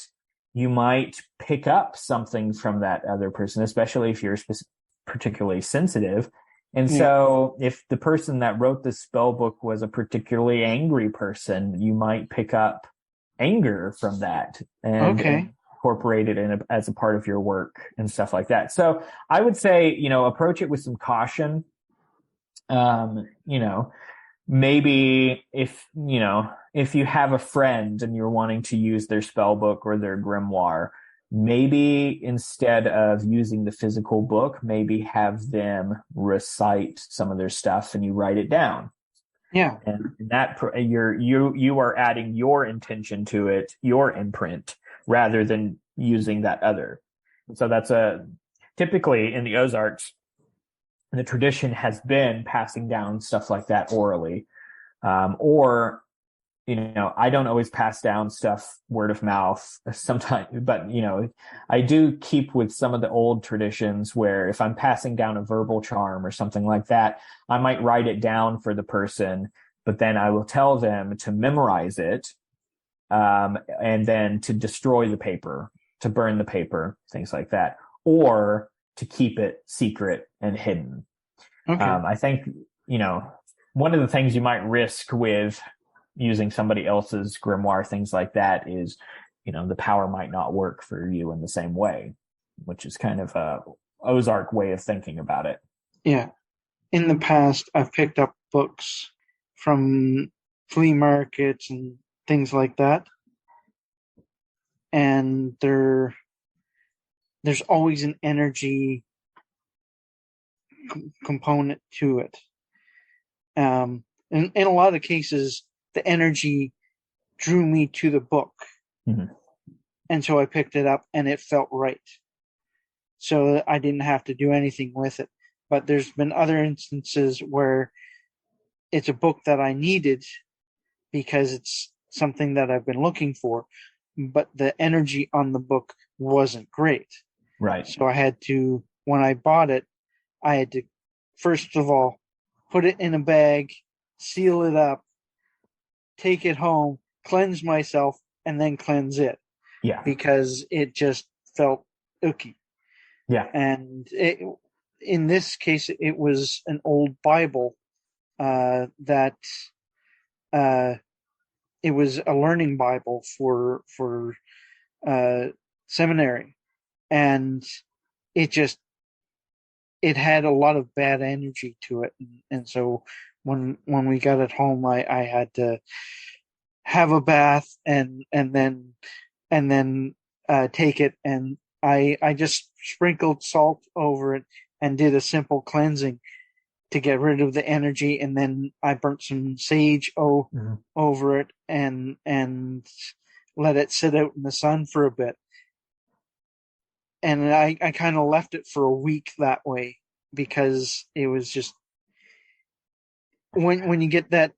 you might pick up something from that other person, especially if you're particularly sensitive. And so if the person that wrote this spell book was a particularly angry person, you might pick up anger from that and incorporate it as a part of your work and stuff like that. So I would say, approach it with some caution. Maybe if you have a friend and you're wanting to use their spell book or their grimoire, maybe instead of using the physical book, maybe have them recite some of their stuff and you write it down. Yeah. And that you are adding your intention to it, your imprint, rather than using that other. So that's typically in the Ozarks, the tradition has been passing down stuff like that orally. Or, I don't always pass down stuff word of mouth sometimes, but, I do keep with some of the old traditions where if I'm passing down a verbal charm or something like that, I might write it down for the person, but then I will tell them to memorize it, and then to destroy the paper, to burn the paper, things like that, or to keep it secret and hidden. Okay. I think, one of the things you might risk with using somebody else's grimoire, things like that, is, the power might not work for you in the same way, which is kind of a Ozark way of thinking about it. Yeah. In the past, I've picked up books from flea markets and things like that, and there's always an energy component to it. In a lot of cases, the energy drew me to the book. Mm-hmm. And so I picked it up and it felt right. So I didn't have to do anything with it. But there's been other instances where it's a book that I needed because it's something that I've been looking for, but the energy on the book wasn't great. Right. So I had to, when I bought it, I had to, first of all, put it in a bag, seal it up, take it home, cleanse myself, and then cleanse it. Yeah. Because it just felt icky. Yeah. And in this case, it was an old Bible that it was a learning Bible for seminary, and it had a lot of bad energy to it, and so when we got it home, I had to have a bath and then take it, and I just sprinkled salt over it and did a simple cleansing to get rid of the energy, and then I burnt some sage over it and let it sit out in the sun for a bit. And I kind of left it for a week that way, because it was just, when you get that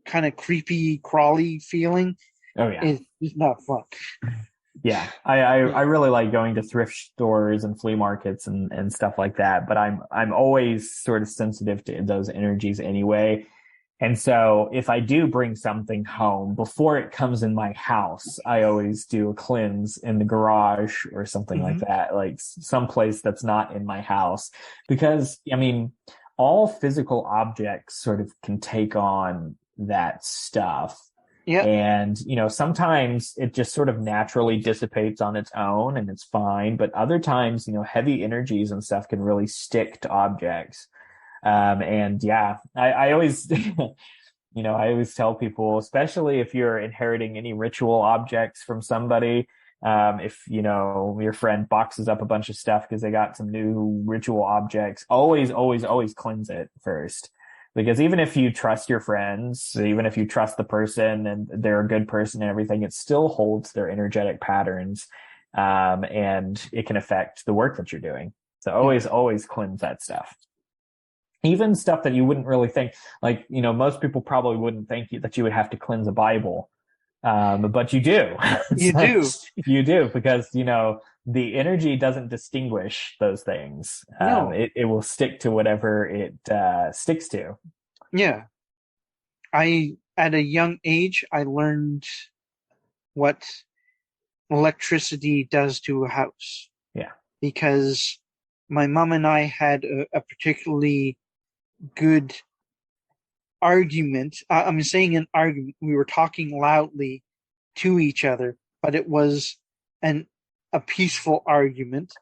kind of creepy, crawly feeling, oh yeah, it's not fun. Yeah, I really like going to thrift stores and flea markets and stuff like that, but I'm always sort of sensitive to those energies anyway. And so if I do bring something home, before it comes in my house, I always do a cleanse in the garage or something like that, like someplace that's not in my house. Because, I mean, all physical objects sort of can take on that stuff. Yeah. And, sometimes it just sort of naturally dissipates on its own and it's fine. But other times, heavy energies and stuff can really stick to objects. And yeah, I always, I always tell people, especially if you're inheriting any ritual objects from somebody, if, your friend boxes up a bunch of stuff because they got some new ritual objects, always, always, always cleanse it first. Because even if you trust your friends, even if you trust the person and they're a good person and everything, it still holds their energetic patterns, and it can affect the work that you're doing. So always, always cleanse that stuff. Even stuff that you wouldn't really think, like, most people probably wouldn't think that you would have to cleanse a Bible. But you do. You do. You do, because, the energy doesn't distinguish those things. No. It will stick to whatever it sticks to. Yeah. At a young age, I learned what electricity does to a house. Yeah. Because my mom and I had a particularly good argument. I'm saying an argument. We were talking loudly to each other, but it was a peaceful argument.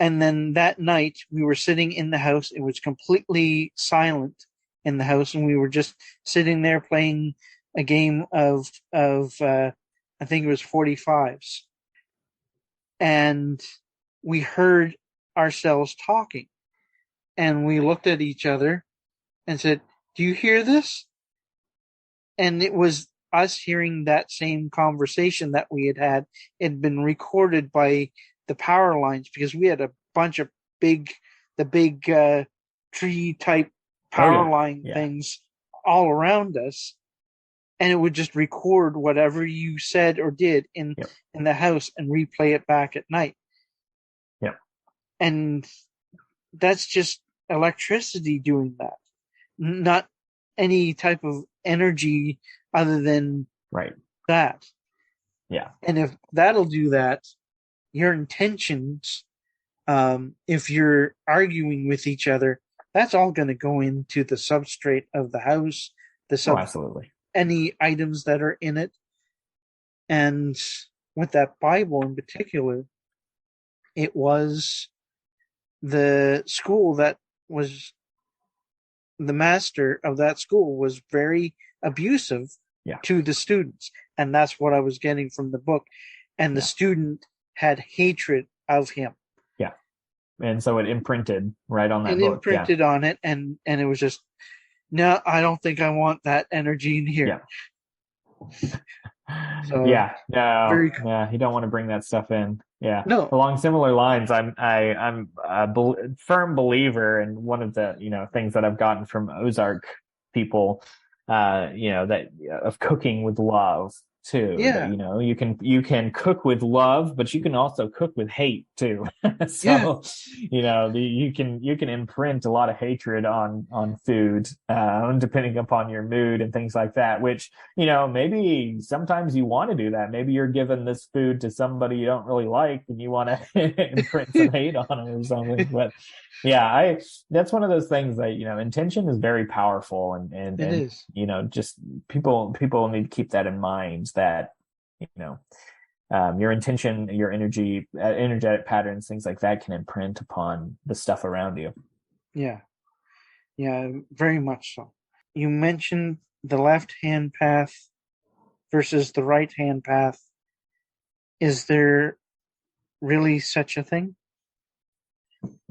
And then that night we were sitting in the house. It was completely silent in the house, and we were just sitting there playing a game of I think it was 45s. And we heard ourselves talking, and we looked at each other and said, "Do you hear this?" And it was us hearing that same conversation that we had. It had been recorded by the power lines, because we had a bunch of big the big tree type Oh power yeah, line yeah, things all around us, and it would just record whatever you said or did yep, in the house and replay it back at night. yep, And that's just electricity doing that, not any type of energy other than right, that. yeah. And if that'll do that, your intentions, if you're arguing with each other, that's all going to go into the substrate of the house, Oh, absolutely. any items that are in it. And with that Bible in particular, it was the school that was the master of that school was very abusive Yeah, to the students. And that's what I was getting from the book. And the yeah, student had hatred of him yeah. And so it imprinted right on that and book. Yeah, imprinted on it. And it was just, no, I don't think I want that energy in here. yeah. So Yeah, no, very, yeah, you don't want to bring that stuff in. Yeah, no, along similar lines, I'm a firm believer in one of the things that I've gotten from Ozark people, that of cooking with love too. That yeah, you can cook with love, but you can also cook with hate too. yeah, So you can imprint a lot of hatred on food, depending upon your mood and things like that. Which maybe sometimes you want to do that. Maybe you're giving this food to somebody you don't really like, and you want to imprint some hate on them or something. But yeah, that's one of those things that intention is very powerful, it and is. just people need to keep that in mind, that you know your intention, your energetic patterns, things like that can imprint upon the stuff around you. Yeah, yeah, very much so. You mentioned the left hand path versus the right hand path. Is there really such a thing?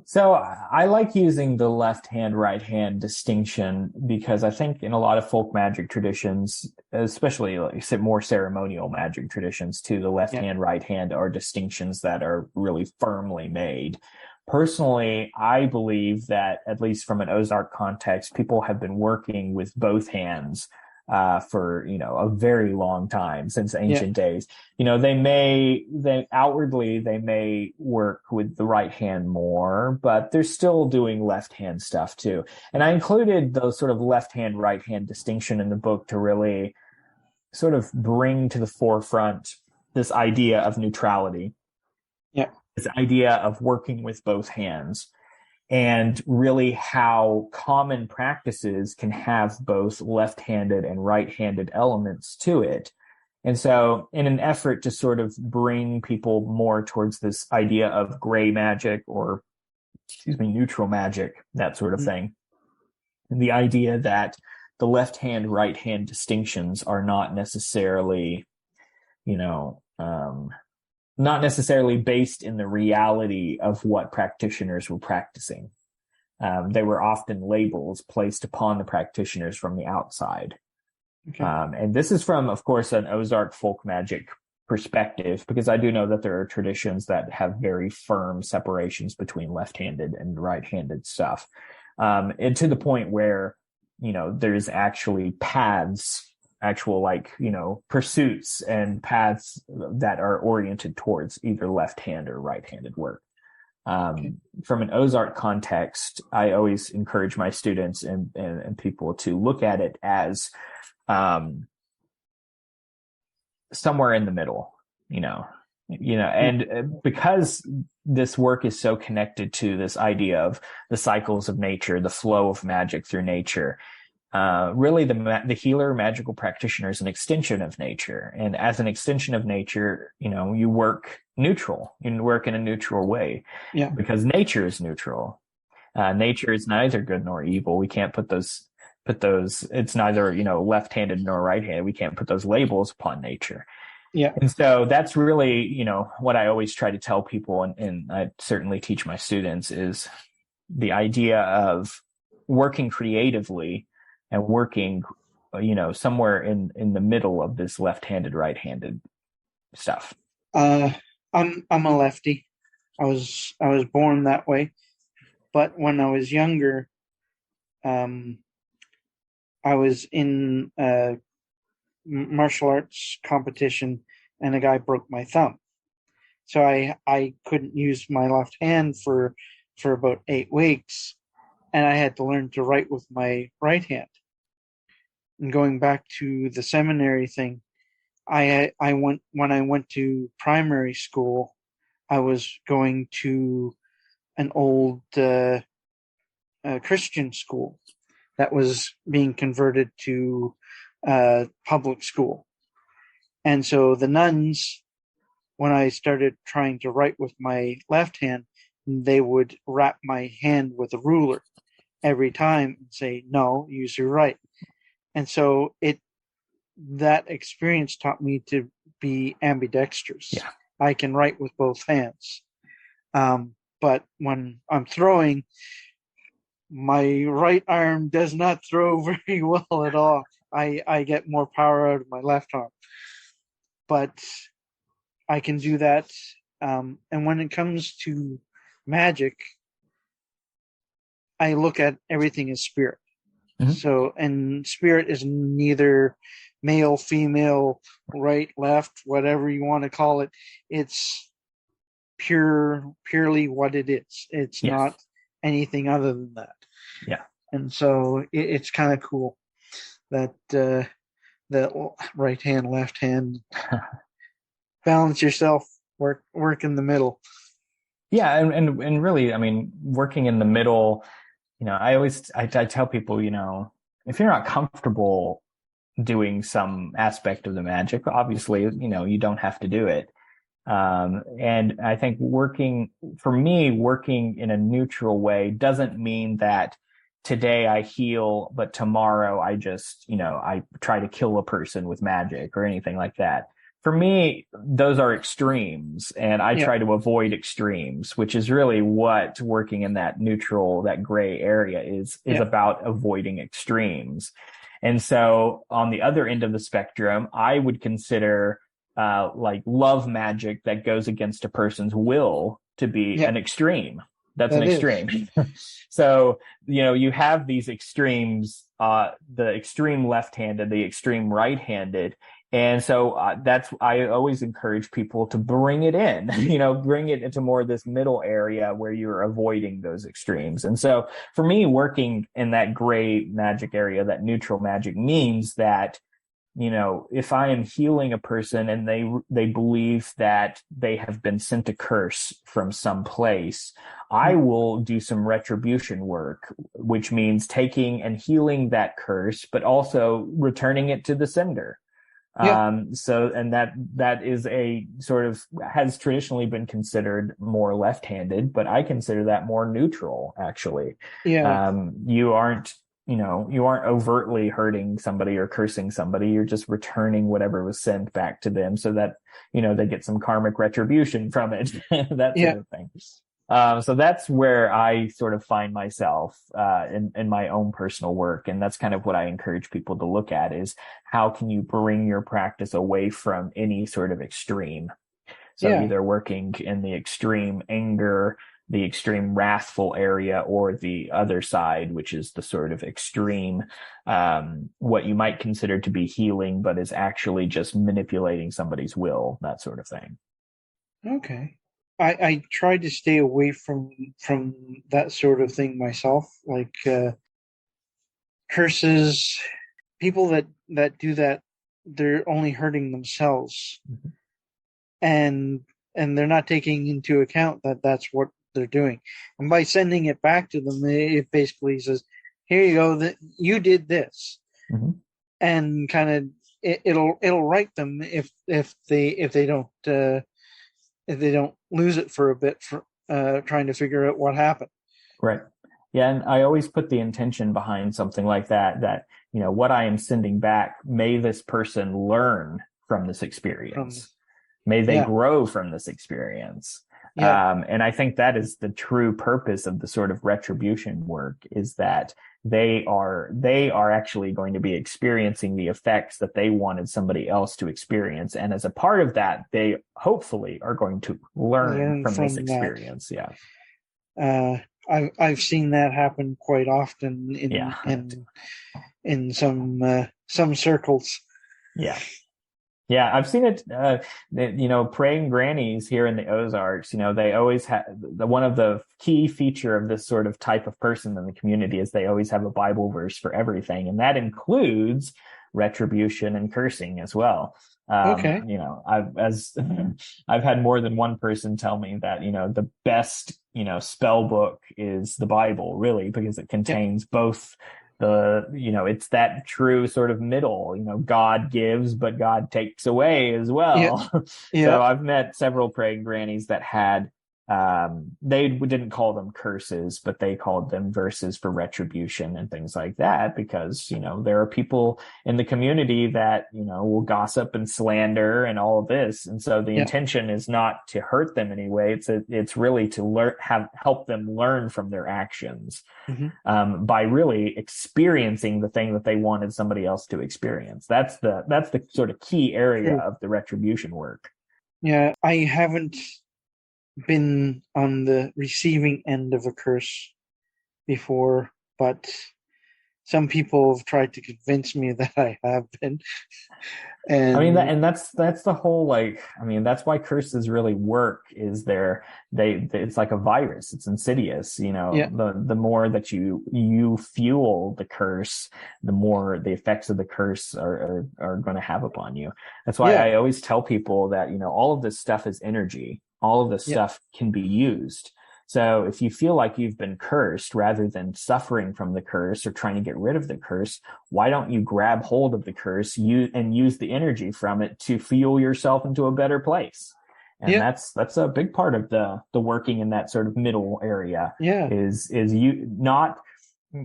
So I like using the left hand, right hand distinction, because I think in a lot of folk magic traditions, especially like more ceremonial magic traditions too, the left Yeah, hand, right hand are distinctions that are really firmly made. Personally, I believe that, at least from an Ozark context, people have been working with both hands for a very long time, since yeah, ancient days. They outwardly they may work with the right hand more, but they're still doing left hand stuff too. And I included those sort of left hand, right hand distinction in the book to really sort of bring to the forefront this idea of neutrality, yeah. this idea of working with both hands, and really how common practices can have both left-handed and right-handed elements to it. And so, in an effort to sort of bring people more towards this idea of gray magic, or, neutral magic, that sort of Mm, thing, and the idea that the left hand, right hand distinctions are not necessarily, you know, not necessarily based in the reality of what practitioners were practicing. They were often labels placed upon the practitioners from the outside. okay. And this is from, of course, an Ozark folk magic perspective, because I do know that there are traditions that have very firm separations between left-handed and right-handed stuff. And to the point where, there's actually paths, actual pursuits and paths that are oriented towards either left-hand or right-handed work. Okay. From an Ozark context, I always encourage my students and people to look at it as somewhere in the middle, Yeah. and because this work is so connected to this idea of the cycles of nature, the flow of magic through nature. Really, the healer, magical practitioner, is an extension of nature, and as an extension of nature, you work neutral. You work in a neutral way, Yeah. because nature is neutral. Nature is neither good nor evil. We can't put those. It's neither left-handed nor right-handed. We can't put those labels upon nature. Yeah. And so that's really what I always try to tell people, and I certainly teach my students, is the idea of working creatively and working, somewhere in the middle of this left-handed, right-handed stuff. I'm a lefty. I was born that way. But when I was younger, I was in a martial arts competition, and a guy broke my thumb. So I couldn't use my left hand for about 8 weeks, and I had to learn to write with my right hand. And going back to the seminary thing, I went when I went to primary school. I was going to an old Christian school that was being converted to public school, and so the nuns, when I started trying to write with my left hand, they would wrap my hand with a ruler every time and say, "No, use your right." And so that experience taught me to be ambidextrous. Yeah. I can write with both hands. But when I'm throwing, my right arm does not throw very well at all. I get more power out of my left arm. But I can do that. And when it comes to magic, I look at everything as spirit. Mm-hmm. So, and spirit is neither male, female, right, left, whatever you want to call it. It's purely what it is. It's Yes. not anything other than that. Yeah. And so it's kind of cool that the right hand, left hand, balance yourself, work in the middle. Yeah, and really, I mean, working in the middle, I tell people, if you're not comfortable doing some aspect of the magic, obviously, you don't have to do it. And I think working in a neutral way doesn't mean that today I heal, but tomorrow I just, I try to kill a person with magic or anything like that. For me, those are extremes, and I try to avoid extremes, which is really what working in that neutral, that gray area is about, avoiding extremes. And so on the other end of the spectrum, I would consider like love magic that goes against a person's will to be an extreme. That's an extreme. So, you have these extremes, the extreme left-handed, the extreme right-handed. And so I always encourage people to bring it in, bring it into more of this middle area where you're avoiding those extremes. And so for me, working in that gray magic area, that neutral magic, means that, if I am healing a person and they believe that they have been sent a curse from some place, I will do some retribution work, which means taking and healing that curse, but also returning it to the sender. And that is a sort of, has traditionally been considered more left-handed, but I consider that more neutral, actually. You aren't overtly hurting somebody or cursing somebody. You're just returning whatever was sent back to them so that, they get some karmic retribution from it, that sort of thing. So that's where I sort of find myself in my own personal work. And that's kind of what I encourage people to look at, is how can you bring your practice away from any sort of extreme? So either working in the extreme anger, the extreme wrathful area, or the other side, which is the sort of extreme, what you might consider to be healing, but is actually just manipulating somebody's will, that sort of thing. Okay. I try to stay away from that sort of thing myself, like curses. People that do that, they're only hurting themselves, and they're not taking into account that that's what they're doing. And by sending it back to them, it basically says, "Here you go, you did this," and kind of it'll right them if they don't lose it for a bit for trying to figure out what happened. Right. Yeah. And I always put the intention behind something like that, what I am sending back, may this person learn from this experience. May they grow from this experience. And I think that is the true purpose of the sort of retribution work, is that they are actually going to be experiencing the effects that they wanted somebody else to experience. And as a part of that, they hopefully are going to learn from this experience. That. I've seen that happen quite often Yeah. in some circles. Yeah. Yeah, I've seen it, praying grannies here in the Ozarks, they always have one of the key feature of this sort of type of person in the community is they always have a Bible verse for everything. And that includes retribution and cursing as well. Okay. I've had more than one person tell me that, the best, spell book is the Bible, really, because it Yep. contains both it's that true sort of middle, God gives, but God takes away as Yeah. well. Yeah. So I've met several praying grannies that had, they didn't call them curses, but they called them verses for retribution and things like that, because, there are people in the community that, will gossip and slander and all of this. And so the Yeah. intention is not to hurt them anyway. It's really to help them learn from their actions. Mm-hmm. By really experiencing the thing that they wanted somebody else to experience. That's the sort of key area True. of the retribution work. Yeah, I haven't been on the receiving end of a curse before, but some people have tried to convince me that I have been. And That's the whole, that's why curses really work, is it's like a virus. It's insidious. yeah, The more that you fuel the curse, the more the effects of the curse are going to have upon you. That's why yeah, I always tell people that, all of this stuff is energy. All of this yeah, stuff can be used. So if you feel like you've been cursed, rather than suffering from the curse or trying to get rid of the curse, why don't you grab hold of the curse and use the energy from it to fuel yourself into a better place? And yeah, that's a big part of the working in that sort of middle area yeah, is you not,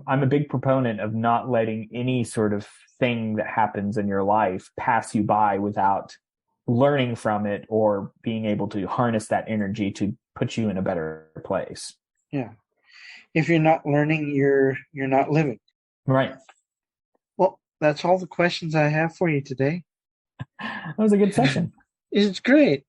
I'm a big proponent of not letting any sort of thing that happens in your life pass you by without learning from it or being able to harness that energy to put you in a better place. yeah. If you're not learning, you're not living. Right. Well, that's all the questions I have for you today. That was a good session. It's great.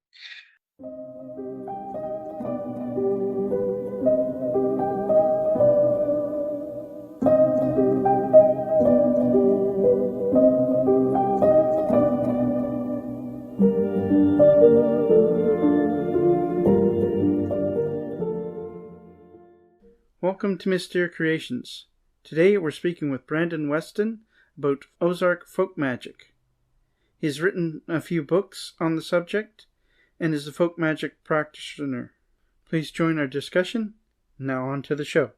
Welcome to Mystere Creations. Today we're speaking with Brandon Weston about Ozark Folk magic. He's written a few books on the subject and is a folk magic practitioner. Please join our discussion. Now on to the show.